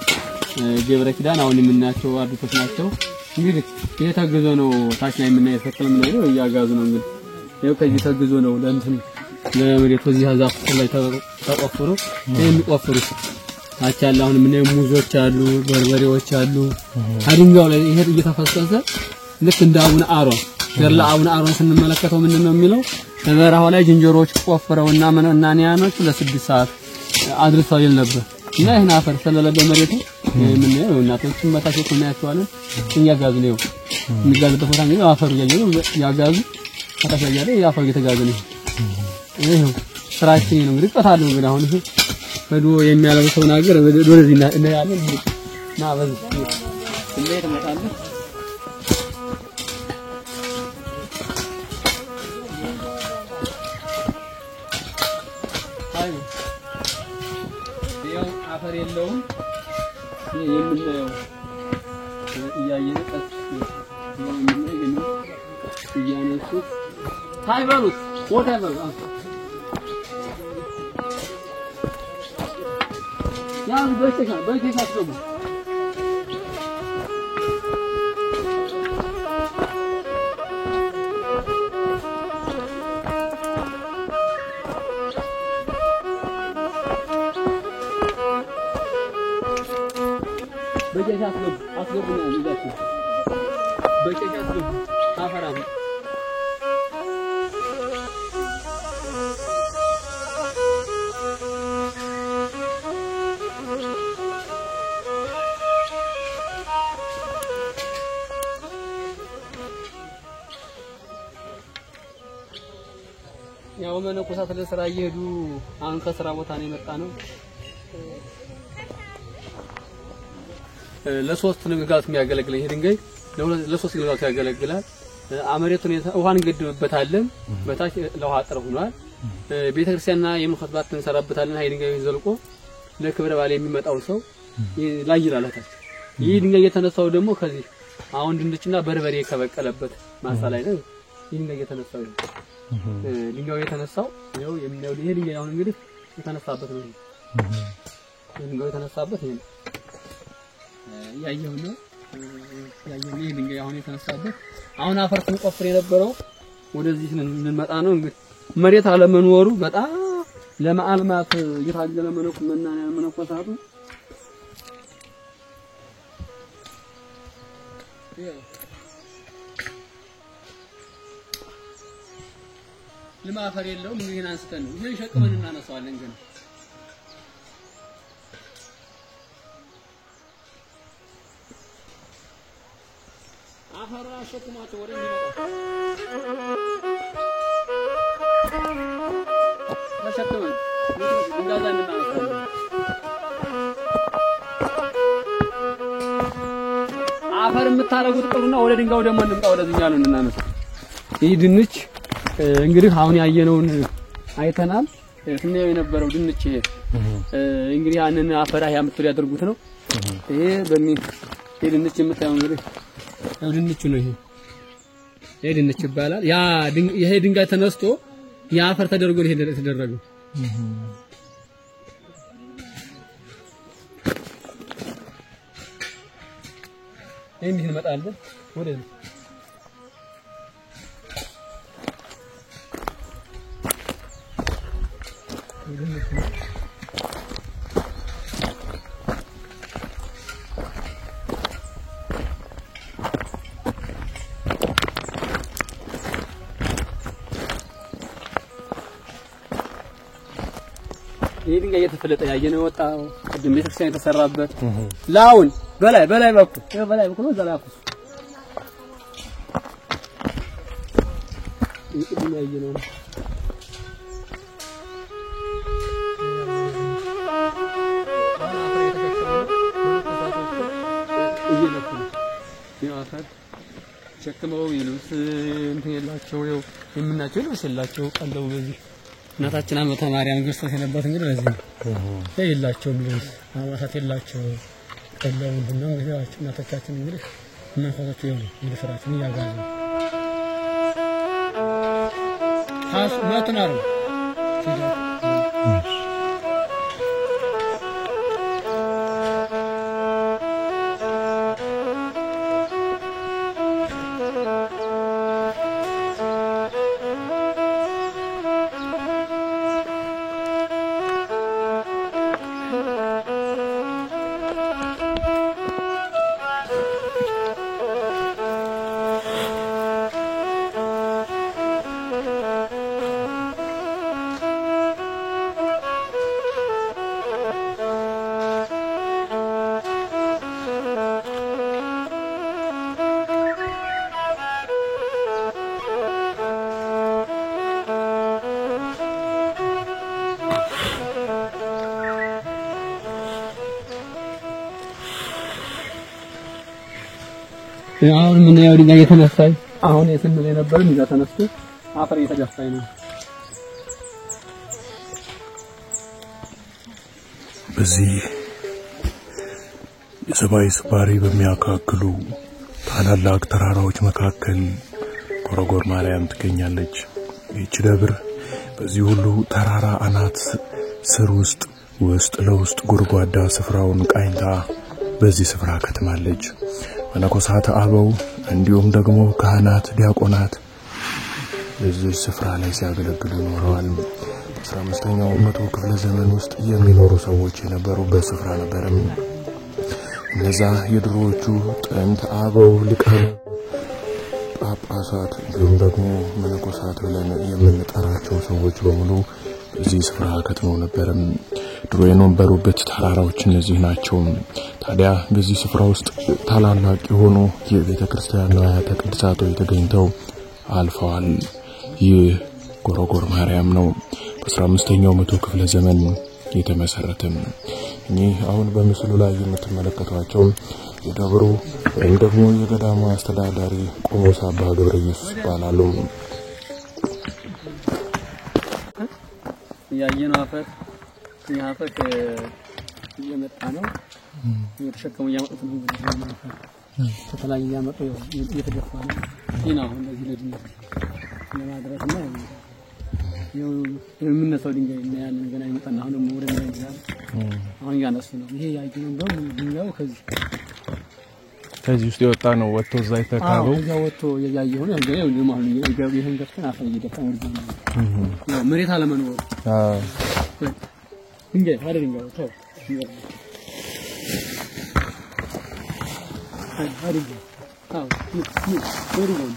ገብረ ኪዳን አሁን የምናያቸው አዲሶች ናቸው እንግዲህ የተገዘ ነው ታች ላይ የምናየው ተከለም ነው ያጋዙ ነው እንግዲህ ይሄው ከዚህ ተገዘ ነው ለእንትን ለመሬት ወዚህ ዛፍ ላይ ተቆፍሮ የሚቆፍሩት ታች ያለ አሁን የምናየው ሙዞች አሉ በርበሬዎች አሉ አድንጋው ላይ ይሄ እየተፈሰሰ ልክ እንደ አቡነ አሮን ገርላ አቡነ አሮን ስንመለከተው ምንድነው የሚለው በበረሃው ላይ ዝንጀሮዎች ቆፍረውና መናንያኖች ለ6 ሰዓት አድርሰው ነበር እና ይሄን አፈር ስለለበ መሬቱ ምን ነው እናቶችን መታቸው ከሚያቸዋለን እያጋዙ ነው የሚጋዙበት ቦታ ነው አፈሩ ያጋዙ አታሻያለ ያፈሩ እየተጋዙ ነው ይሄው ስራችን ነው እንግዲህ ቀታለው ግን አሁን በዶ የሚያለብሰው ነገር ወደዚህ እና ያለን ና በዝ እንዴት መጣለ አፈር የለውም የምናየው ያየነቀስ የምናየው ያነሱ ታይበሉት ወታይበሉ ያን በከካ አስገቡ በጀት አስገቡ ነው ይዛችሁ በጀት አስገቡ አፈራም ያው መነኮሳት ለስራ እየሄዱ አሁን ከስራ ቦታ ነው የመጣ ነው ለሶስት ንጋት የሚያገለግል ይሄ ድንጋይ ለሶስት ንጋት ያገለግላል አመሬቱን ውሃን ገድበታለን በታች ለውሃ አጥር ሆኗል ቤተክርስቲያንና የምንخط ባት እንሰራበታለን ይሄ ድንጋይ ይዘልቆ ለክብረ ባለ የሚመጣው ሰው ላይ ይላልታል ይሄ ድንጋይ የተነሳው ደግሞ ከዚህ አሁን ድንችና በርበሬ ከበቀለበት ማሳ ላይ ነው ይሄ ድንጋይ የተነሳው ድንጋዩ የተነሳው ነው የሚለው ይሄ ድንጋይ አሁን እንግዲህ የተነሳበት ነው ድንጋዩ የተነሳበት ነው ያየው ነው ይሄ ድንጋይ አሁን የተነሳበት አሁን አፈር ተቆፍሮ የነበረው ወደዚህ እንመጣ ነው እንግዲህ መሬት አለመኖሩ በጣም ለማልማት እየታገለ መነኮሳቱ ለማፈር የለውም ይሄን አንስተን ነው ይሄን ሸቅመን እናነሳዋለን ግን አፈራ ሸክማቸው ወደ እንዲመጣ ተሸክመን እንዳዛን እናነሳለን አፈር የምታረጉት ጥሩና ወደ ድንጋው ደግሞ እንምጣ ወደዚህኛ ነው እናነሳ ይሄ ድንች እንግዲህ አሁን ያየነውን አይተናል ስንየው የነበረው ድንች እንግዲህ ያንን አፈራ ያምጥሩ ያደርጉት ነው ይሄ ድንች የምታየው እንግዲህ ያው ድንቹ ነው ይሄ ድንች ይባላል ያ ይሄ ድንጋይ ተነስቶ ያፈር ተደርጎ ነው ይሄ ተደረገው እንዴት ይመጣል ወደ ይሄ ድንጋይ የተፈለጠ ያየነው ወጣው ቅድም ቤተክርስቲያን የተሰራበት ላውን በላይ በኩል ነው ዘላኩስ ይሄ ያየነው ያፋት ቸክመው ይሉት እንትን የላቸው ነው የምናቸው ነው ስለላቸው ቀለው በዚህ እናታችን አመተ ማርያም ክርስቶስ የነባት እንግዲህ ለዚህ የላቸው ልጅ አማሳት የላቸው ቀለው እንደው ይላችሁ እናታችን እንግዲህ እናታቸው ይሄ እንግዲህ ያጋሉ ታስ ማተናሩ አሁን ምን ያው ድንጋይ የተነሳይ አሁን የስንል የነበረው ይዛ ተነስቶ አፈር እየተደፋይ ነው በዚህ የሰማይ ስባሪ በሚያካክሉ ታላላቅ ተራራዎች መካከል ጎረጎር ማርያም ትገኛለች ይህች ደብር በዚህ ሁሉ ተራራ አናት ስር ውስጥ ለውስጥ ጉርጓዳ ስፍራውን ቃኝታ በዚህ ስፍራ ከተማለች መነኮሳት አበው እንዲሁም ደግሞ ካህናት ዲያቆናት በዚህ ስፍራ ላይ ሲያገለግሉ ኖረዋል 15ኛው መቶ ክፍለ ዘመን ውስጥ የሚኖሩ ሰዎች የነበሩበት ስፍራ ነበርም እነዛ የድሮዎቹ ጥንት አበው ሊቃነ ጳጳሳት እንዲሁም ደግሞ መነኮሳት ብለን የምንጠራቸው ሰዎች በሙሉ በዚህ ስፍራ ከተማው ነበርም ድሮ የነበሩበት ተራራዎች እነዚህ ናቸው ታዲያ በዚህ ስፍራ ውስጥ ታላላቅ የሆኑ የቤተክርስቲያን ንዋያተ ቅድሳቶች ተገኝተው አልፈዋል ይህ ጎረጎር ማርያም ነው በ15ኛው መቶ ክፍለ ዘመን የተመሰረተም እኚህ አሁን በምስሉ ላይ የምትመለከቷቸው የደብሩ ወይም ደግሞ የገዳሙ አስተዳዳሪ ቆሞስ አባ ገብረ ኢየሱስ ይባላሉ ያየነው አፈር ያፈር እየመጣ ነው የተሸከሙ ያመጡት ነው ተተላየ ያመጡ እየተደፋ ነው ይና አሁን ለዚህ ለድንጋይ ለማድረስ ነው የምንነሳው ድንጋይ እና ያንን ገና ይመጣና አሁን ደግሞ ወደ ድንጋይ ይላል አሁን ያነሱ ነው ይሄ ያየነው ደግሞ ድንጋዩ ከዚህ ውስጥ የወጣ ነው ወጥቶ እዛ ይተካለው እዛ ወጥቶ ያያየው ነው ያገኘው ደግሞ አሁን ይሄን ገፍተን አፈር እየደፋ ነው መሬት አለመኖር ድንጋይ አደረገው ተው አደረገው ታው ወሩ ነው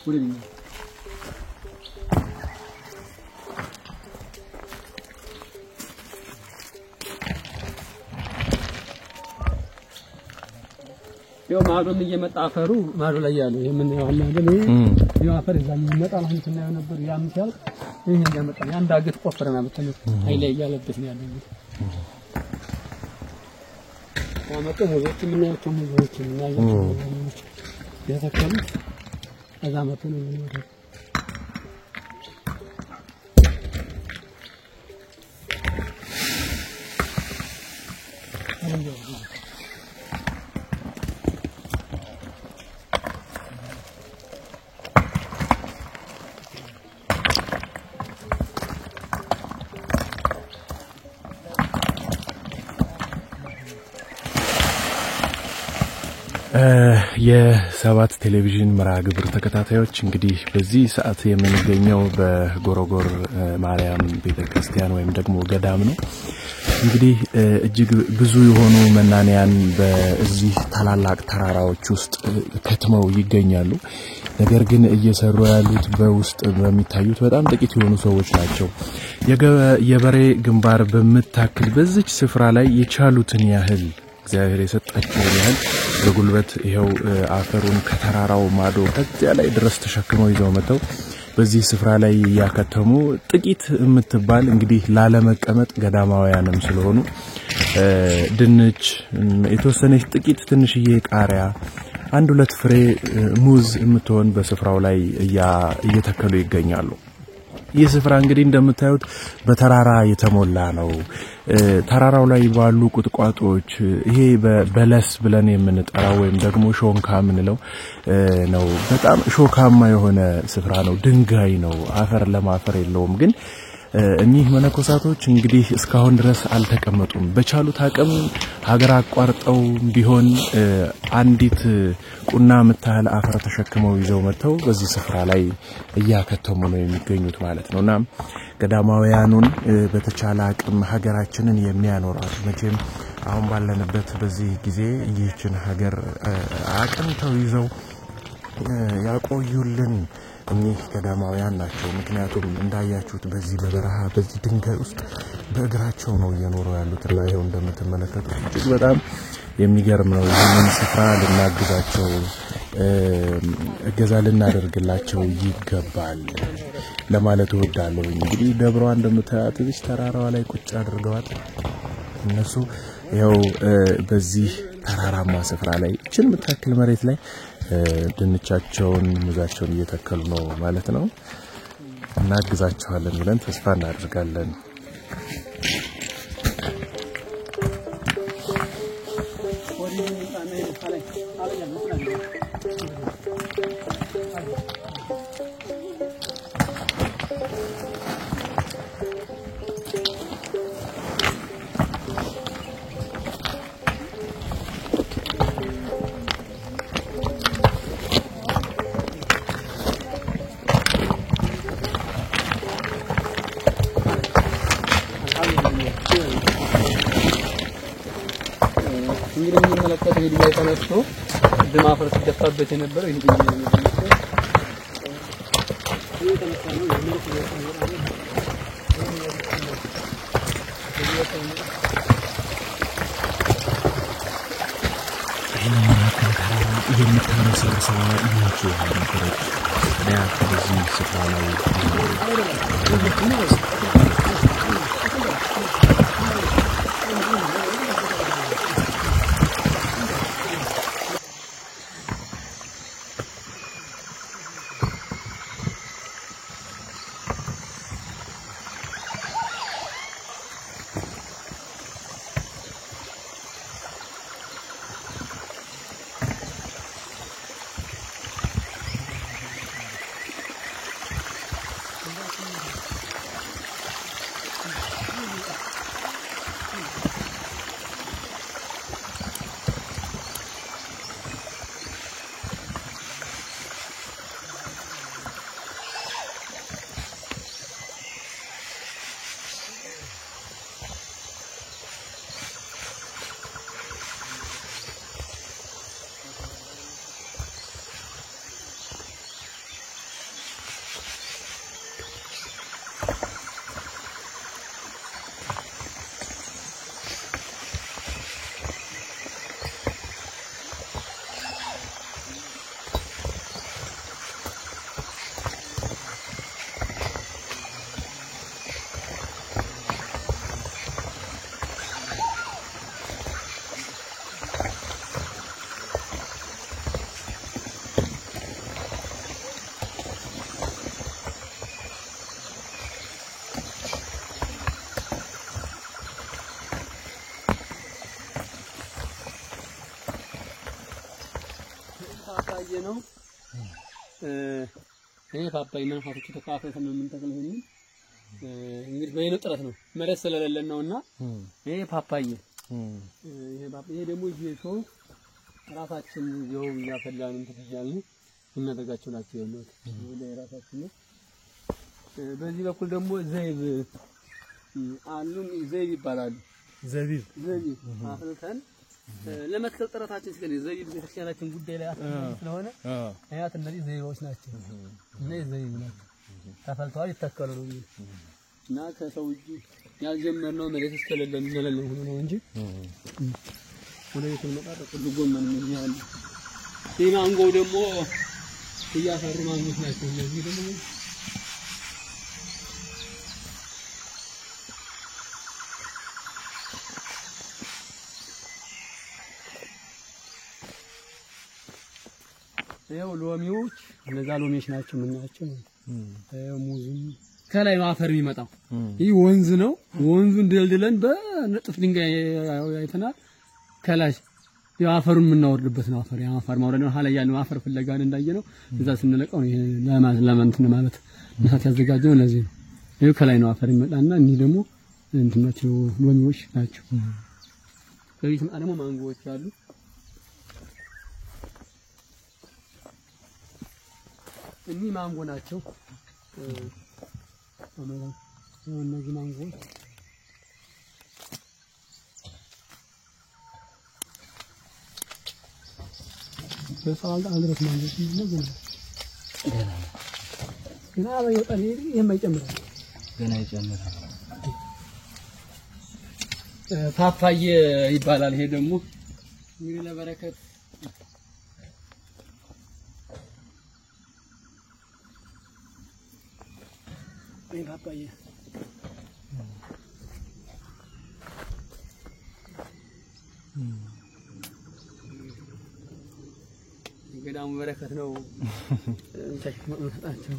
우리는 ይኸው ማዶም እየመጣ አፈሩ ማዶ ላይ ያለው የምንየው አለ አይደል ይኸው አፈር እዛም ይመጣል አሁን ስናየው ነበር ያም ሲያልቅ ይሄን ያመጣ ያን ዳገት ቆፍረና መተን አይ ላይ ያለበት ነው ያለው አመጣ ሙዞች ምንያቸው ሙዞች ምናያቸው የተከሉት እዛ መተን ነው የሰባት ቴሌቪዥን መርሃ ግብር ተከታታዮች እንግዲህ በዚህ ሰዓት የምንገኘው በጎሮጎር ማርያም ቤተክርስቲያን ወይም ደግሞ ገዳም ነው እንግዲህ እጅግ ብዙ የሆኑ መናንያን በዚህ ታላላቅ ተራራዎች ውስጥ ከተማው ይገኛሉ ነገር ግን እየሰሩ ያሉት በውስጥ በሚታዩት በጣም ጥቂት የሆኑ ሰዎች ናቸው የበሬ ግንባር በመታከል በዚህ ስፍራ ላይ የቻሉትን ያህል እግዚአብሔር የሰጣቸው ያህል በጉልበት ይሄው አፈሩን ከተራራው ማዶ ከዚያ ላይ ድረስ ተሸክመው ይዘው መተው በዚህ ስፍራ ላይ ያከተሙ ጥቂት የምትባል እንግዲህ ላለመቀመጥ ገዳማውያንም ስለሆኑ ድንች የተወሰነች ጥቂት ትንሽዬ ቃሪያ አንድ ሁለት ፍሬ ሙዝ የምትሆን በስፍራው ላይ እየተከሉ ይገኛሉ ይህ ስፍራ እንግዲህ እንደምታዩት በተራራ የተሞላ ነው ተራራው ላይ ባሉ ቁጥቋጦች ይሄ በበለስ ብለን የምንጠራው ወይም ደግሞ ሾንካ ምንለው ነው በጣም ሾካማ የሆነ ስፍራ ነው ድንጋይ ነው አፈር ለማፈር የለውም ግን እኚህ መነኮሳቶች እንግዲህ እስካሁን ድረስ አልተቀመጡም በቻሉት አቅም ሀገር አቋርጠው ቢሆን አንዲት ቁና መታል አፈር ተሸክመው ይዘው መተው በዚህ ስፍራ ላይ ያከተሙ ነው የሚገኙት ማለት ነውና ገዳማውያኑን በተቻለ አቅም ሀገራችንን የሚያኖራት መቼም አሁን ባለንበት በዚህ ጊዜ ይህችን ሀገር አቅንተው ይዘው ያቆዩልን እኚህ ገዳማውያን ናቸው ምክንያቱም እንዳያችሁት በዚህ በበረሃ በዚህ ድንጋይ ውስጥ በእግራቸው ነው እየኖሩ ያሉት እና ይሄው እንደምትመለከቱት እጅግ በጣም የሚገርም ነው ይህንን ስፍራ ልናግዛቸው እገዛ ልናደርግላቸው ይገባል ለማለት እወዳለሁ እንግዲህ ደብሯ እንደምታዩት እዚህ ተራራዋ ላይ ቁጭ አድርገዋል እነሱ ያው በዚህ ተራራማ ስፍራ ላይ እችን መታከል መሬት ላይ ድንቻቸውን ሙዛቸውን እየተከሉ ነው ማለት ነው እና ግዛቸዋለን ብለን ተስፋ እናደርጋለን እንግዲህ መለከት ሄዱ ያተነሱ ድማፈር ሲደፋበት የነበረው ይሄ ነው የምታነሳው ሰው ይያችሁ ነበር ያ ከዚህ ስፍራ ላይ ፓፓዬ ነው ይሄ ፓፓዬ ነው ፋቶቹ ተካፈለ ምን ተከለ እንግዲህ በይነ ጥረት ነው መሬት ስለሌለን ነውና ይሄ ፓፓዬ ይሄ ደግሞ ይሄ ራሳችን ይኸው ያፈላን እንትያልን እናደርጋቸው ናቸው ያሉት ለራሳችን ነው በዚህ በኩል ደግሞ ዘይብ አሉን ዘይብ ይባላል ዘቢብ አፍልተን ለመትከል ጥረታችን ስለዚህ ዘይብ ቤተክርስቲያናችን ጉዳይ ላይ ስለሆነ አያት እነዚህ ዘይቦች ናቸው እነዚህ ዘይብ ናቸው ተፈልተዋል ይተከሉ ነው እና ከሰው እጅ ያልጀመርነው መሬት እስከሌለን ነው ነው እንጂ ወደ ቤት መጣጣ ሁሉ ጎመን ምን ያህል ማንጎ ደግሞ እያፈሩ ማንጎች ናቸው እነዚህ ደግሞ ያው ሎሚዎች እነዛ ሎሚዎች ናቸው ምን ናቸው ሙዝም ከላይ ማፈር የሚመጣው ይህ ወንዝ ነው ወንዙን ደልድለን በነጥፍ ድንጋይ አይተናል ከላይ ያፈሩን የምናወርድበት ነው አፈር ያፈር ማውረድ ነው ሐላ ያለው አፈር ፍለጋን እንዳየነው እዛ ስንለቀው ነው ይሄ ለማንትን ማለት እናት ያዘጋጀው ለዚህ ነው ይሄ ከላይ ነው አፈር ይመጣና እኒ ደግሞ እንትናቸው ሎሚዎች ናቸው ከዚህ ደግሞ ማንጎዎች አሉ እኒ ማንጎ ናቸው እነዚህ ማንጎዎች በሳል አልረስ ማንጎች ነው ገና በየቀን የማይጨምራል ገና ይጨምራል ፓፓዬ ይባላል ይሄ ደግሞ እንግዲህ ለበረከት ፓፓዬ ገዳሙ በረከት ነው ተሽመጣቸው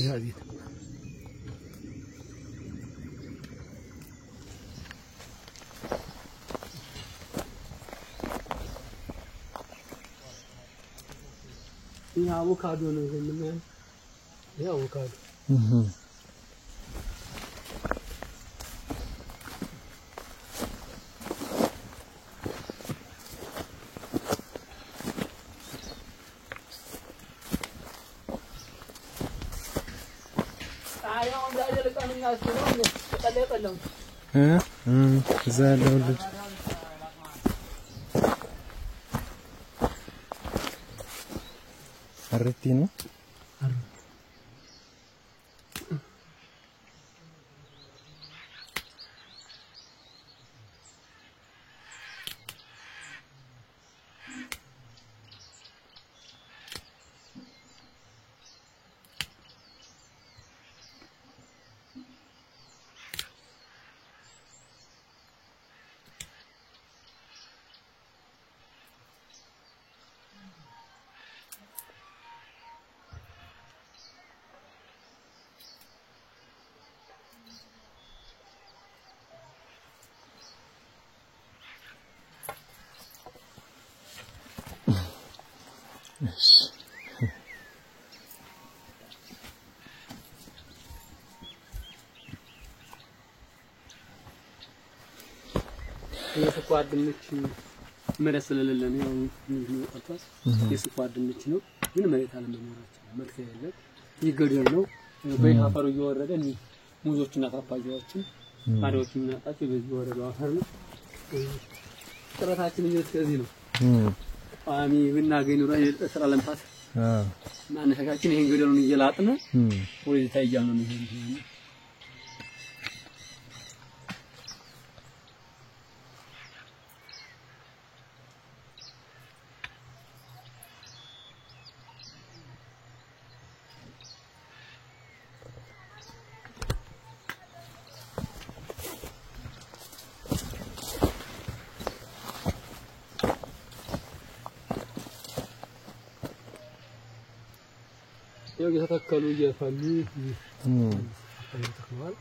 ያዚህ ይሄ አቮካዶ ነው የምናየው ይሄ አቮካዶ زالوا الرتينو Yes. የስኳር ድንች መሬት ስለሌለን ያው ነው አጥቷስ የስኳር ድንች ነው ግን መሬት አለመኖራቸው መጥፋት የለም ይገደል ነው በአፈሩ እየወረደ ሙዞችና ፓፓያዎችን ማሪዎችን እናጣቸው በዚህ ወረደው አፈር ነው ጥረታችን እስከዚህ ነው አሚ ብናገኝ ነው ስራ ለምታት ማነሻችን ይሄን ገደሉን እየላጥነ ወደ ታያል ነው ይሄን ያው የተተከሉ እየፈሉ ተተክሏል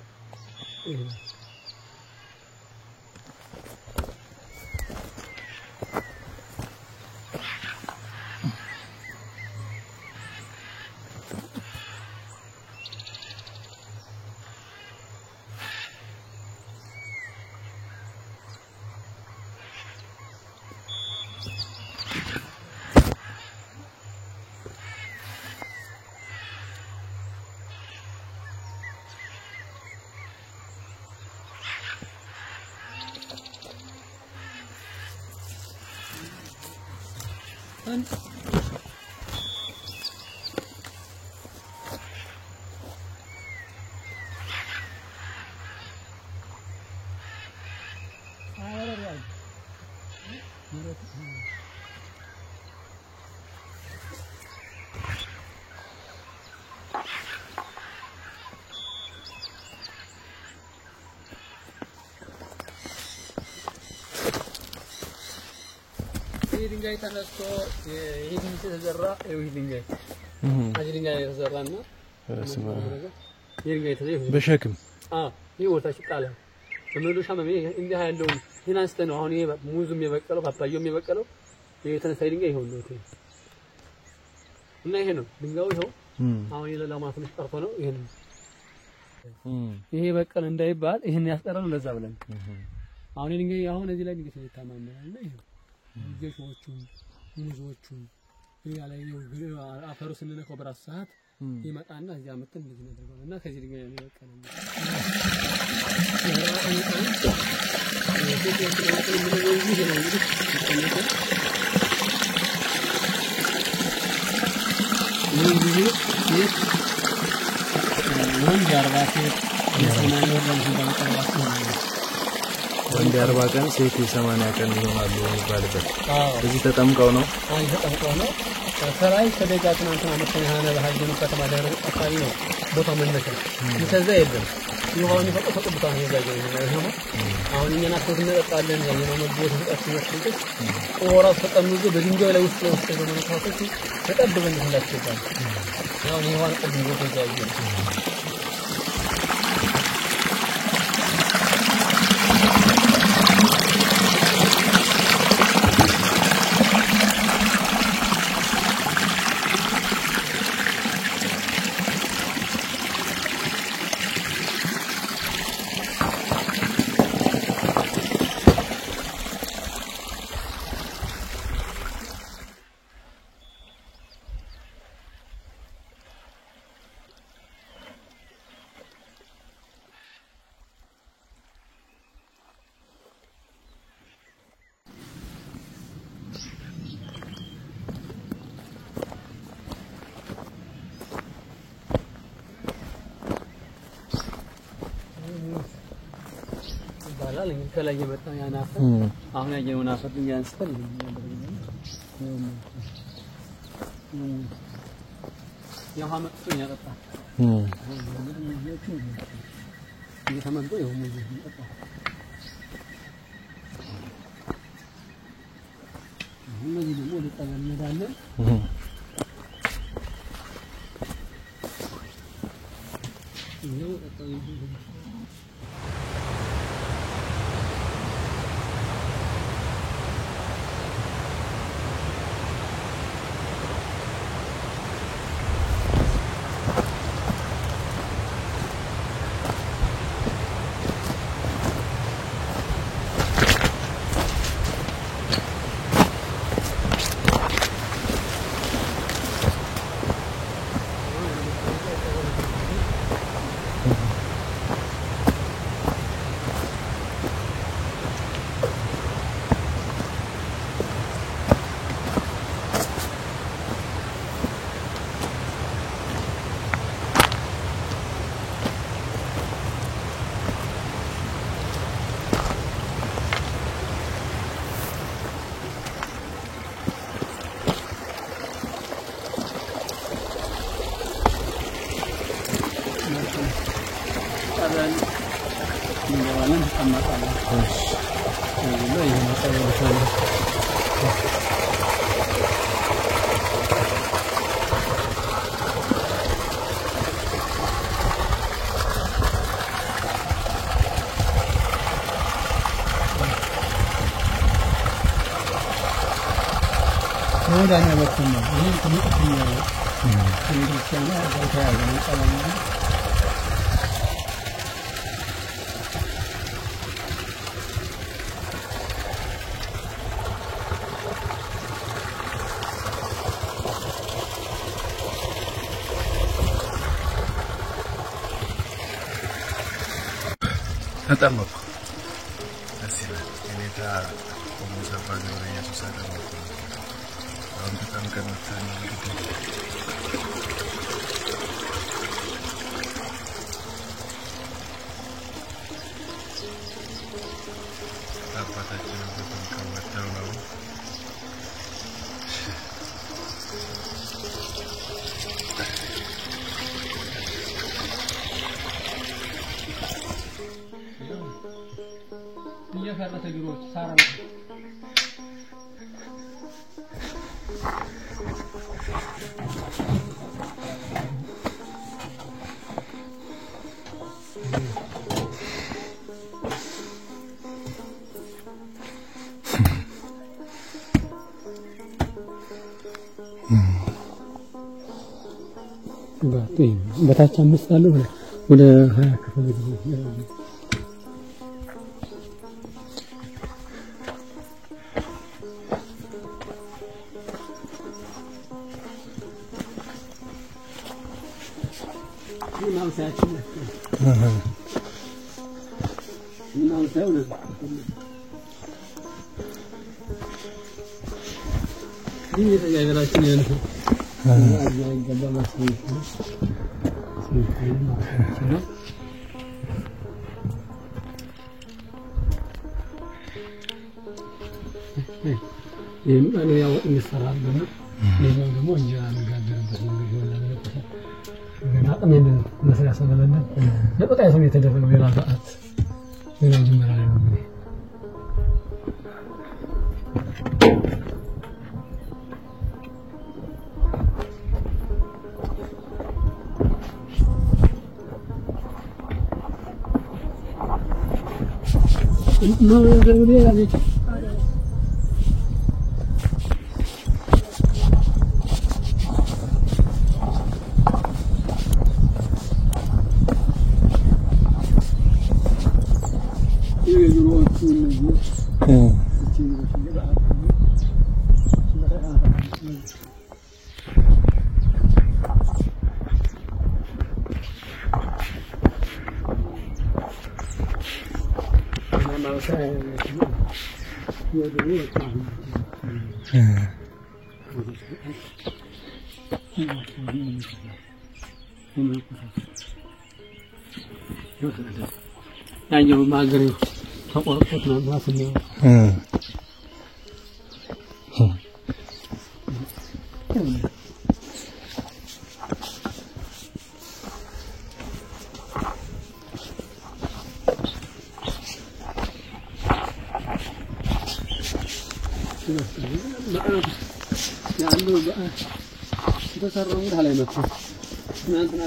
ድንጋይ ተነስቶ ይሄ ድንጋይ ተዘራ ይሄ ድንጋይ ድንጋይ ተዘራና ድንጋይ ተዘራ በሸክም ይሄ ወታች ጣላ በመዶሻ መሜ እንዲህ ያለው ይሄን አንስተ ነው አሁን ይሄ ሙዙም የበቀለው ፓፓያውም የበቀለው ይሄ ተነሳ ድንጋይ ይሄው ነው እና ይሄ ነው ድንጋዩ ይሄው አሁን ይለላ ማፍነሽ ቀርቶ ነው ይሄ በቀል እንዳይባል ይሄን ያስቀረው ለዛ ብለን አሁን ድንጋይ አሁን እዚህ ላይ ድንጋይ ተማመናልና ይሄ ጀሾቹን ሙዞቹን ያለ አፈሩ ስንነካው በራስ ሰዓት ይመጣና እዚያ መጥተን እንደዚህ እናደርጋለን እና ከዚህ ድንጋይ ነው የበቀለው ወንድ 40 ቀን ሴት 80 ቀን ይሆናሉ የሚባልበት እዚህ ተጠምቀው ነው ተጠምቀው ነው ከላይ ከደጋግና እንትና መተናሃነ በሃይጀኑ ከተማ ዳይሮ አካባቢ ነው ቦታ መነሻ ከዛ የለም ይሆን ፈቀፈቀ ነው ያዛገው ነው አሁን እኛና ሰው እንጠጣለን ያየነው መግቦት ተጠቅመን ኦራ ተጠምዞ በድንጋይ ላይ ውስጥ በመነካከቱ ተጠብበን እንዳትባል ያው ይሆን ቀድሞ ተዛየው ባላልኝ ከላይ የመጣ ያናፈ አሁን ያየው ናፈጥ እንያንስተን ያው አመጡ ያጠጣ ይተመንዶ ያው ሙሉ ያጠጣ እነዚህ ደግሞ ለጣላን መዳለን ነው አጣው ወዳኛ በኩል ነው ይሄ ትንሽ ነው ክርስቲያና አባታው ነው ጸሎት ተጠመቁ እኔታ ቆሞ ሰባ ገብረ ኢየሱስ አደረገ አሁን يا تجروت صار በታች አምስት አለ ወደ 20 ክፍል ነው ሳያችን ነው ሳይሆን ይሄ ተጋይራችን ነው ገባ ማስፈለግ ነው እኔ ያው እንሰራለን ነው ደግሞ እንጀራ መጋገርበት ነው ይሆናል ገና አጥሜን መስሪያ ሰበለና ለቆጣይ ሰው የተደረገው ሌላ ሰዓት ሌላ ጅምራ ላይ ነው no debería haber dicho ያኛው ማገሬ ተቆርጦት ነው ማስነው ያለው ተሰራው ላይ ነው እናንተና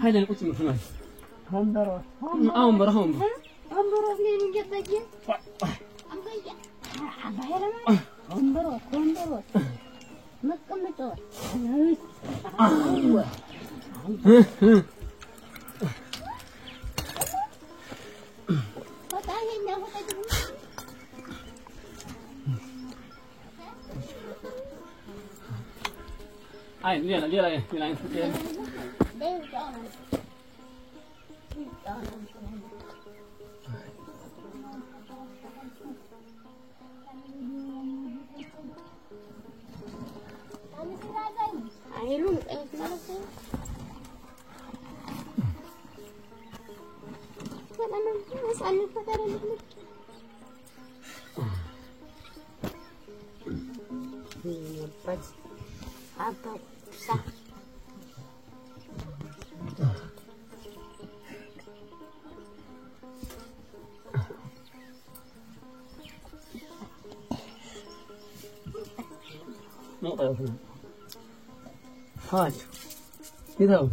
هذا القسم فلان همبرة همبرة همبرة فين جبتي همبرة همبرة همبرة ما كملتوا አይ ሌላ Hard. Get out.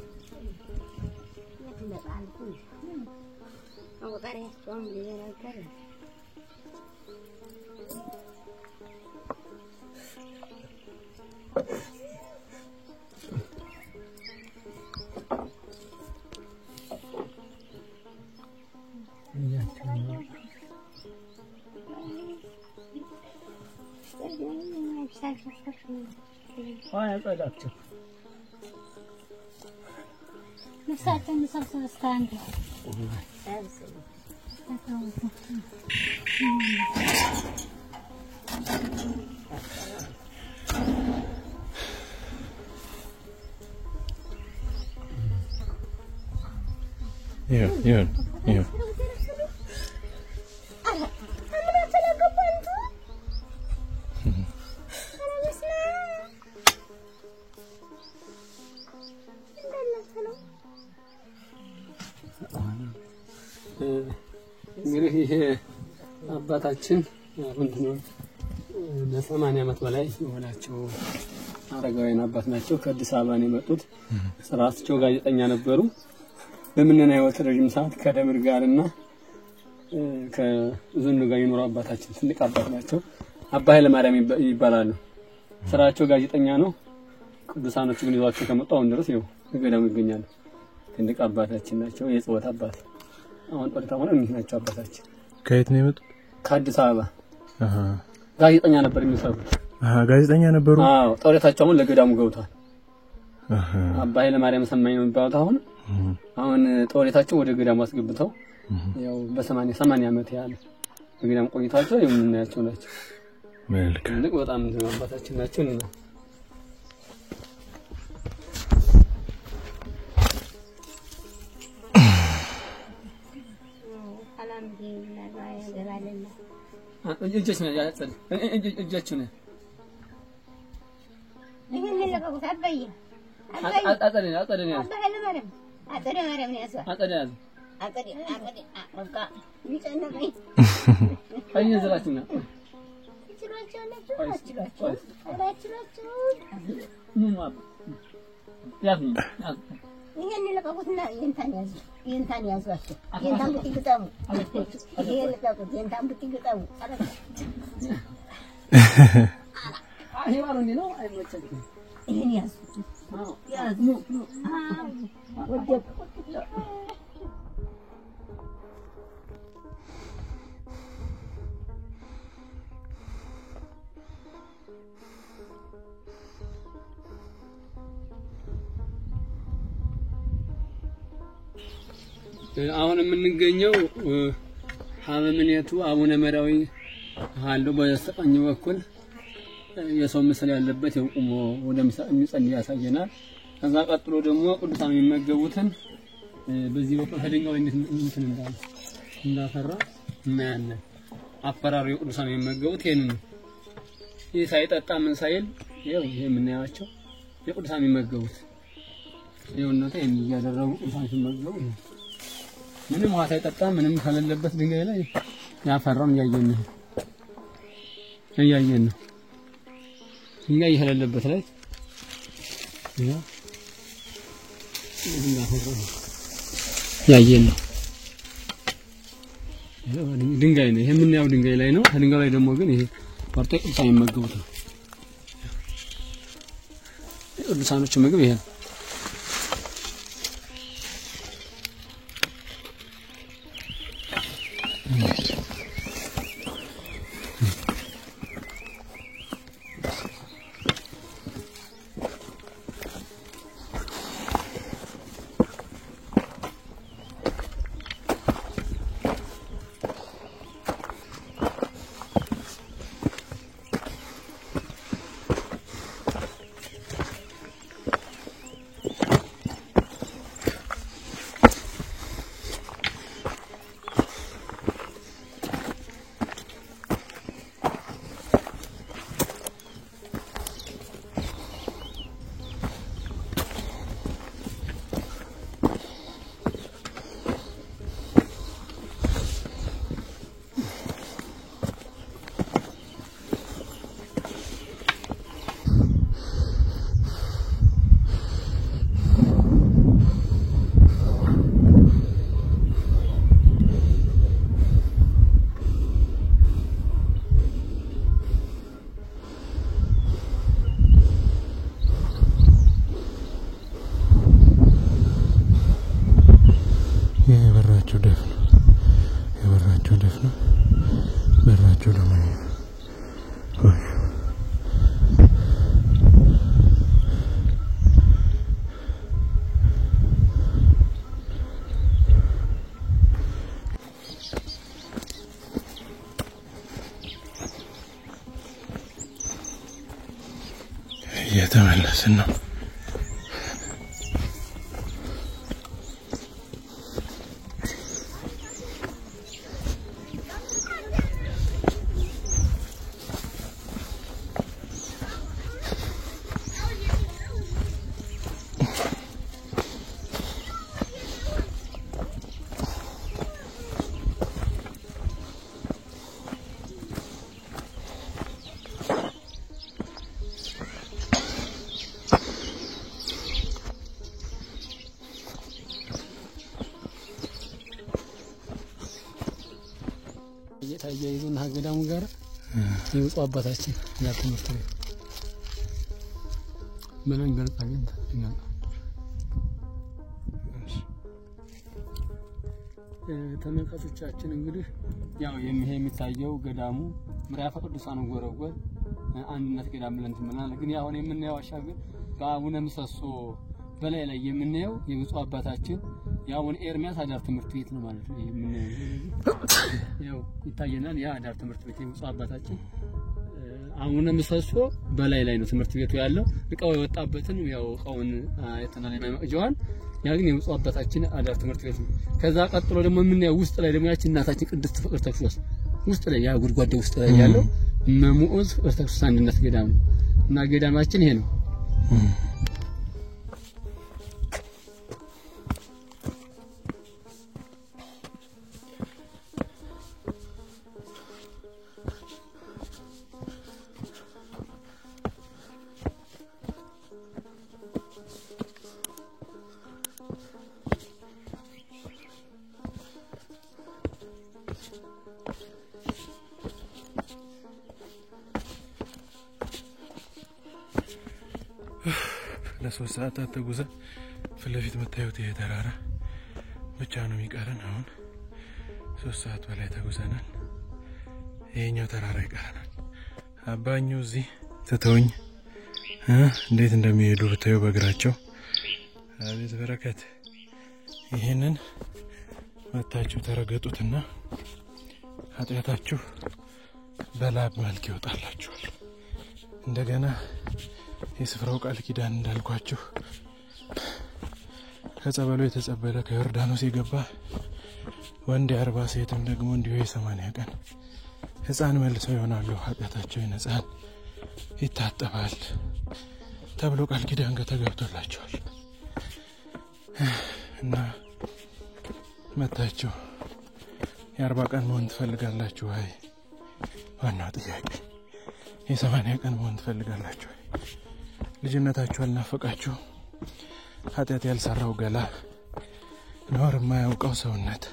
Why I got you? The second is also standing. Yeah. እንግዲህ ይሄ አባታችን ምንድነው ለ80 ዓመት በላይ የሆናቸው አረጋውያን አባት ናቸው። ከአዲስ አበባ ነው የመጡት። ስራቸው ጋዜጠኛ ነበሩ። በምንናየው ረጅም ሰዓት ከደምር ጋርና ከዙኑ ጋር የኖሩ አባታችን ትልቅ አባት ናቸው። አባ ኃይለ ማርያም ይባላሉ። ስራቸው ጋዜጠኛ ነው። ቅዱሳኖቹ ግን ይዟቸው ከመጡ አሁን ድረስ ነው ገዳሙ ይገኛሉ። ትልቅ አባታችን ናቸው። የጽወት አባት አሁን ወጣው ነው ናቸው አባታችን። ከየት ነው የመጡት? ከአዲስ አበባ። ጋዜጠኛ ነበር የሚሰሩት። ጋዜጠኛ ነበሩ። ጦሬታቸው አሁን ለገዳሙ ገብቷል። አባ ኃይለ ማርያም ሰማኝ ነው የሚባሉት። አሁን ጦሬታቸው ወደ ገዳሙ አስገብተው ያው በ80 ዓመት ያለ በገዳሙ ቆይታቸው የምናያቸው ናቸው። መልካም ልክ በጣም አባታችን ናቸው እና እጃችን ያጸል እጃችን ይሄን ለቀቁት አባዬ አጠደን አባዬ ለማለም አጠደ ማርያም ነው ያሰ አጠደ በቃ ይጨነቀኝ አይነዘራችሁና ይችላችሁ ይሄን ለቀቁትና ይንታን ያዟቸው ይንታን ብትግጣሙ ይሄን ለቀቁት ይንታን ብትግጣሙ አይዋሩ ነው አይመቸኝም ይሄን ያዙ ወደ አሁን የምንገኘው ሐመምኔቱ አቡነ መራዊ አሉ። በስተቀኝ በኩል የሰው ምስል ያለበት የቆሞ ወደ የሚጸልይ ያሳየናል። ከዛ ቀጥሎ ደግሞ ቅዱሳን የሚመገቡትን በዚህ በኩል ከድንጋዩ እንትን እንዳፈራ እናያለን። አፈራሩ የቅዱሳን የሚመገቡት ይሄንን ይሄ ሳይጠጣ ምን ሳይል ይሄ የምናያቸው የቅዱሳን የሚመገቡት ይኸውና የሚያደርጉ ቅዱሳን ሲመገቡ ምንም ውሃ ሳይጠጣ ምንም ከሌለበት ድንጋይ ላይ ያፈራውን እያየን ነው። ድንጋይ የሌለበት ላይ ያየን ነው። ድንጋይ ነው። ይሄ የምናየው ድንጋይ ላይ ነው። ከድንጋዩ ላይ ደግሞ ግን ይሄ ወርጦ ቅዱሳን የሚመገቡት ነው። ቅዱሳኖቹ ምግብ ይሄ ነው። የበራቸው ደፍ ነው በራቸው ደግሞ እየተመለስን ነው። እየታየይዙና ገዳሙ ጋር የውጹ አባታችን ያ ትምህርት ቤት ምንን ገልጻለን ተኛል። ተመልካቾቻችን እንግዲህ ያው የሚታየው ገዳሙ ምዕራፈ ቅዱሳን ጎረጎር አንድነት ገዳም ብለን ተመናል። ግን ያው የምናየው አሻግር በአቡነ ምሰሶ በላይ ላይ የምናየው የውጹ አባታችን ያውን ኤርሚያስ አዳር ትምህርት ቤት ነው ማለት ነው። ያው ይታየናል ያ አዳር ትምህርት ቤት የውጹ አባታችን አቡነ ምሰሶ በላይ ላይ ነው ትምህርት ቤቱ ያለው። እቃው የወጣበትን ያው እቃውን አይተናል የማይመቅጃዋን ያ ግን የውጹ አባታችን አዳር ትምህርት ቤት ነው። ከዛ ቀጥሎ ደግሞ የምናየው ውስጥ ላይ ደግሞ ያችን እናታችን ቅድስት ፍቅርተ ክርስቶስ ውስጥ ላይ ያ ጉድጓድ ውስጥ ላይ ያለው መሙኡዝ ፍቅርተ ክርስቶስ አንድነት ገዳም ነው እና ገዳማችን ይሄ ነው። ለሶስት ሰዓታት ተጉዘን ፍለፊት መታየት የተራራ ብቻ ነው የሚቀረን። አሁን 3 ሰዓት በላይ ተጉዘናል። ይሄኛው ተራራ ይቀረናል። አባኙ እዚህ ተተውኝ እንዴት እንደሚሄዱ ብታዩ በእግራቸው አቤት በረከት። ይሄንን መታችሁ ተረገጡትና ኃጢአታችሁ በላብ መልክ ይወጣላችኋል። እንደገና የስፍራው ቃል ኪዳን እንዳልኳችሁ ከጸበሉ የተጸበለ ከዮርዳኖስ የገባ ወንድ 40 ሴትም ደግሞ እንዲሁ የ80 ቀን ሕፃን መልሰው ይሆናሉ። ኃጢአታቸው ይነጻል ይታጠባል ተብሎ ቃል ኪዳን ከተገብቶላችኋል እና መታችሁ የ40 ቀን መሆን ትፈልጋላችሁ ወይ? ዋናው ጥያቄ የ80 ቀን መሆን ትፈልጋላችሁ ወይ? ልጅነታችሁ አልናፈቃችሁ? ኃጢአት ያልሰራው ገላ ኖር የማያውቀው ሰውነት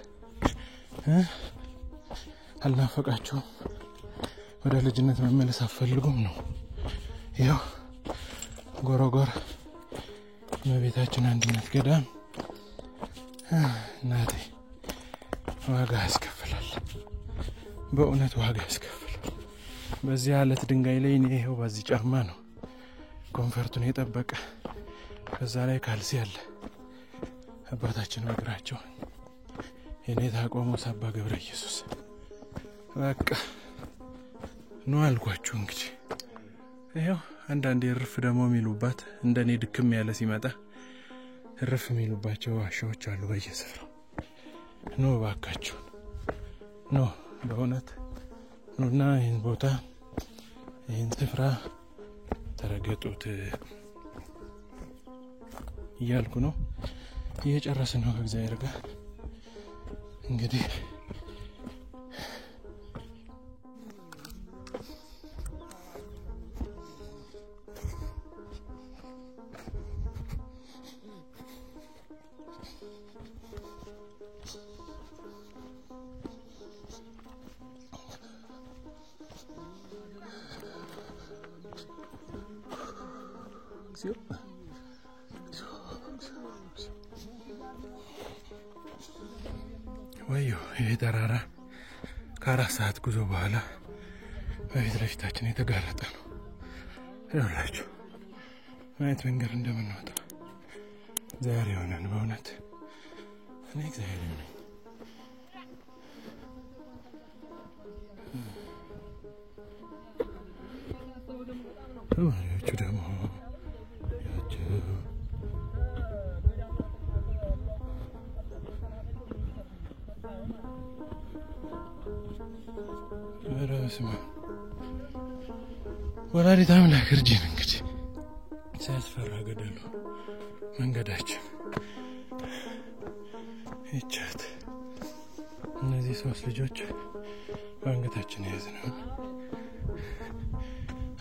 አልናፈቃችሁ? ወደ ልጅነት መመለስ አትፈልጉም ነው? ይኸው ጎረጎር እመቤታችን አንድነት ገዳም እናቴ ዋጋ ያስከፍላል። በእውነት ዋጋ ያስከፍላል። በዚህ አለት ድንጋይ ላይ እኔ ይኸው በዚህ ጫማ ነው ኮንፈርቱን የጠበቀ በዛ ላይ ካልሲ አለ። አባታችን በእግራቸው የኔታ ቆሞስ አባ ገብረ ኢየሱስ በቃ ነው አልኳችሁ። እንግዲህ ይኸው አንዳንዴ እርፍ ደግሞ የሚሉባት እንደኔ ድክም ያለ ሲመጣ እርፍ የሚሉባቸው ዋሻዎች አሉ በየስፍራው። ኖ ባካችሁ ኖ በእውነት ኑና ይህን ቦታ ይህን ስፍራ ተረገጡት እያልኩ ነው። እየጨረስን ነው ከእግዚአብሔር ጋር እንግዲህ ወዮ ይሄ ተራራ ከ4 ሰዓት ጉዞ በኋላ በፊት ለፊታችን የተጋረጠ ነው። ይኸውላችሁ ማየት መንገድ እንደምንወጣ ዛሬ ሆነን በእውነት እኔ እግዚአብሔር ነኝ። ተማሪዎቹ ደግሞ ወላዲተ አምላክ እርጅን። እንግዲህ ሲያስፈራ ገደሉ መንገዳችን ይቻት እነዚህ 3 ልጆች ባንገታችን ያዝነው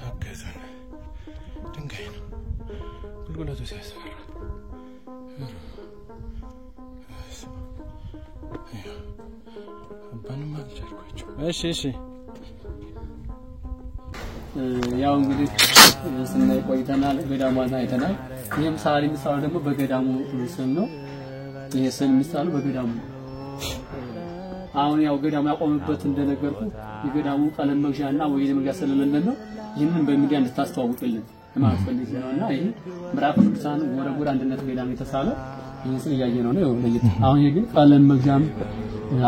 አገዘን። ድንጋይ ነው ጉልጉለቱ ሲያስፈራ አባንም አልቻልኳቸው። እሺ ያው እንግዲህ ስናይ ቆይተናል። ገዳሙን አይተናል። ይሄም ሳሪ ምሳሌ ደግሞ በገዳሙ ስም ነው። ይሄ ስም ምሳሌ በገዳሙ አሁን ያው ገዳሙ ያቆመበት እንደነገርኩ የገዳሙ ቀለም መግዣና ወይ የመግዣ ስለሌለ ነው። ይሄንን በሚዲያ እንድታስተዋውቁልን ማለት ፈልጌናልና ይሄ ምዕራፍ ቅዱሳን ወረጎር አንድነት ገዳም የተሳለ ይሄን ያያየነው ነው። ለይት አሁን ይሄ ግን ቀለም መግዣም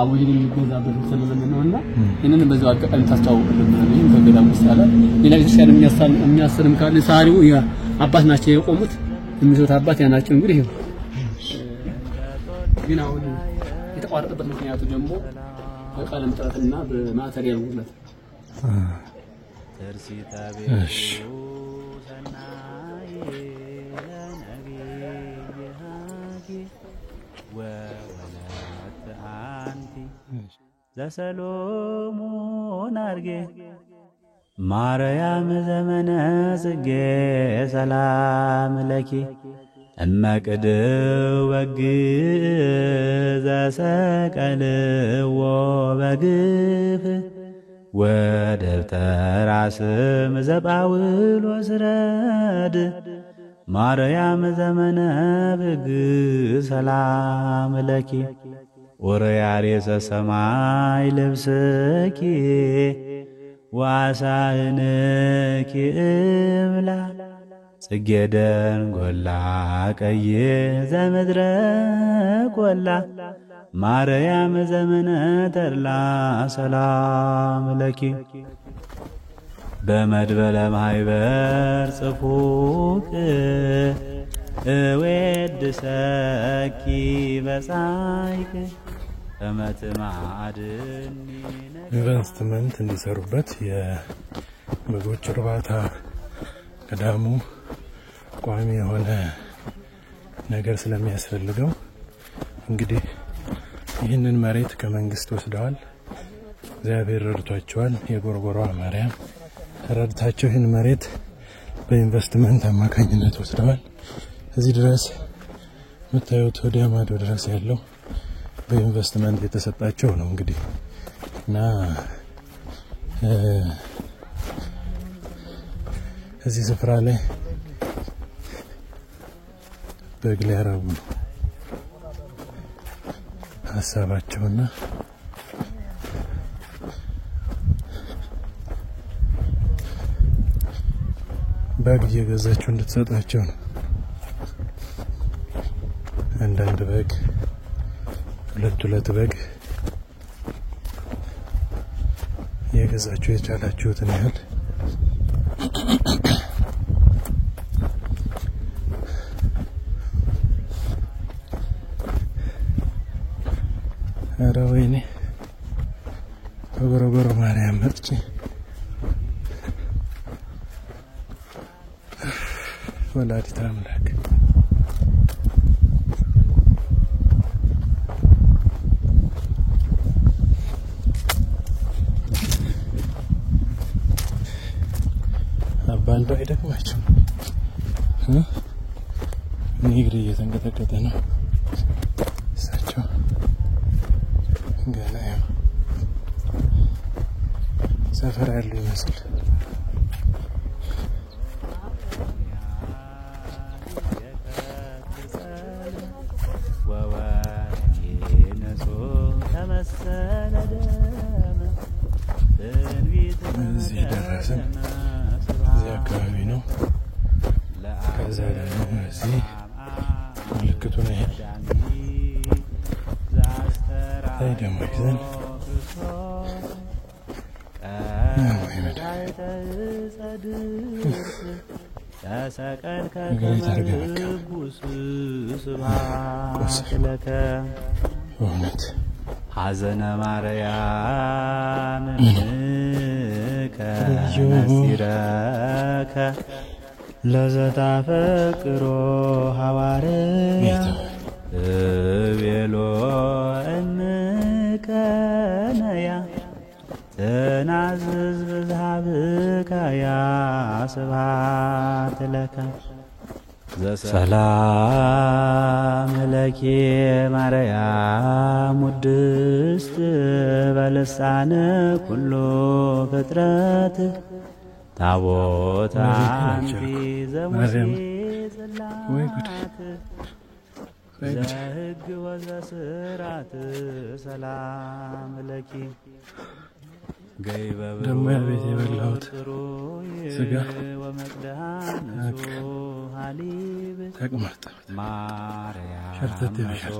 አወይ ግን ይጎዛበት ስለሌለ ነውና ይሄንን በዛው አቀጣሚ ታስተዋውቁልን ማለት ነው። በገዳሙ ሳለ ሌላ ክርስቲያን የሚያስልም ካለ ሳሪው ያ አባት ናቸው የቆሙት የሚዞት አባት ያናቸው። እንግዲህ ይሄ ግን አሁን የተቋረጠበት ምክንያቱ ደግሞ በቀለም ጥረትና በማቴሪያል ውለት እሺ ዘሰሎሞን አርጌ ማርያም ዘመነ ጽጌ ሰላም ለኪ እመቅድው በግ ዘሰቀልዎ በግፍ ወደብተራ ስም ዘጳውሎስ ረድ ማርያም ዘመነ በግ ሰላም ለኪ ወረያሬሰ ሰማይ ልብስኪ ዋሳህንኪ እምላ ጽጌደን ጎላ ቀይ ዘምድረ ቆላ ማርያም ዘመነ ተድላ ሰላም ለኪ በመድበለ ማይበር ጽፉቅ እወድሰኪ በጻይቅ ተመትማድኒ ኢንቨስትመንት እንዲሰሩበት የበጎች እርባታ ገዳሙ ቋሚ የሆነ ነገር ስለሚያስፈልገው እንግዲህ ይህንን መሬት ከመንግስት ወስደዋል። እግዚአብሔር ረድቷቸዋል። የጎርጎሯ ማርያም ረድታቸው ይህን መሬት በኢንቨስትመንት አማካኝነት ወስደዋል። እዚህ ድረስ መታየት ወዲያ ማዶ ድረስ ያለው በኢንቨስትመንት የተሰጣቸው ነው። እንግዲህ እና እዚህ ስፍራ ላይ በግል ያረቡ ሀሳባቸውና በግ እየገዛችሁ እንድትሰጣቸው ነው። አንዳንድ በግ ሁለት በግ እየገዛችሁ የቻላችሁትን ያህል ኧረ ወይኔ በጎርጎሮ ማርያም መጥቼ ወላዲተ አምላክ አባንዶ አይደክማችሁ ንግሪ እየተንቀጠቀጠ ነው። እሳቸው ገና ያው ሰፈር ያሉ ይመስል ተመሰለ ደመ ትንቢት እዚህ ደረስን። እዚህ አካባቢ ነው። ከዛ ደግሞ እዚህ ምልክቱ ነው። ይሄ ደግሞ ይዘን ሐዘነ ማርያም ከነሲረከ ለዘታፈቅሮ ሐዋርያ ቤሎ እንከነያ ተናዝዝ ብዝሃብከያ ስብሐት ለከ ሰላም ለኪ ማርያም ውድስት በልሳነ ኩሉ ፍጥረት ታቦት አንቲ ዘሙሴ ጽላት ዘሕግ ወዘስራት ሰላም ለኪ ደግሞ ያቤት የበላሁት ስጋ ተቅማጥ ሸርተት ብሻል።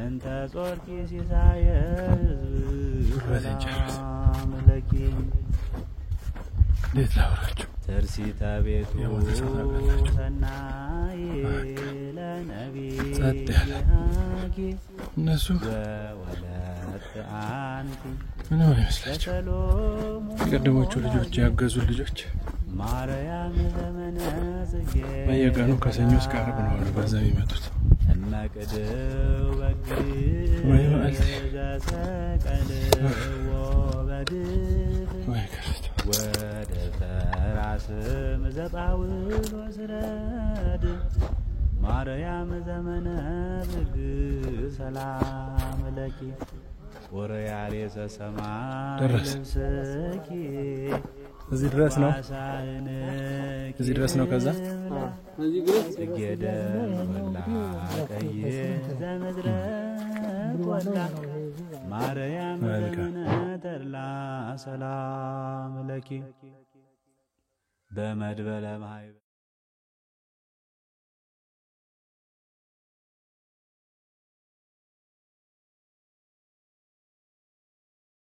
እንተ ጾርኪ ሲሳየ ሰላም ለኪ እንዴት ላውራችሁ? ተርሲተ ቤቱ ሰናይ ለነቢይ እነሱ ምንም አይመስላቸው። የቀደሞቹ ልጆች ያገዙ ልጆች በየቀኑ ከሰኞ እስከ ዓርብ ነው በዛ የሚመጡት። ወይ ማለት ወይ ክርስቶስ ወደ ተራስም ዘጳውሎስ ረድ ማርያም ዘመነ ብግ ሰላም ለኪ ወረያሌ ሰሰማይ ልብሰኪ እዚህ ድረስ ነው። እዚህ ድረስ ነው። ከዛ ጽጌደ ወላ ቀይ ዘምድረ ወላ ማርያም ዘመነ ተድላ ሰላም ለኪ በመድበለ ማይ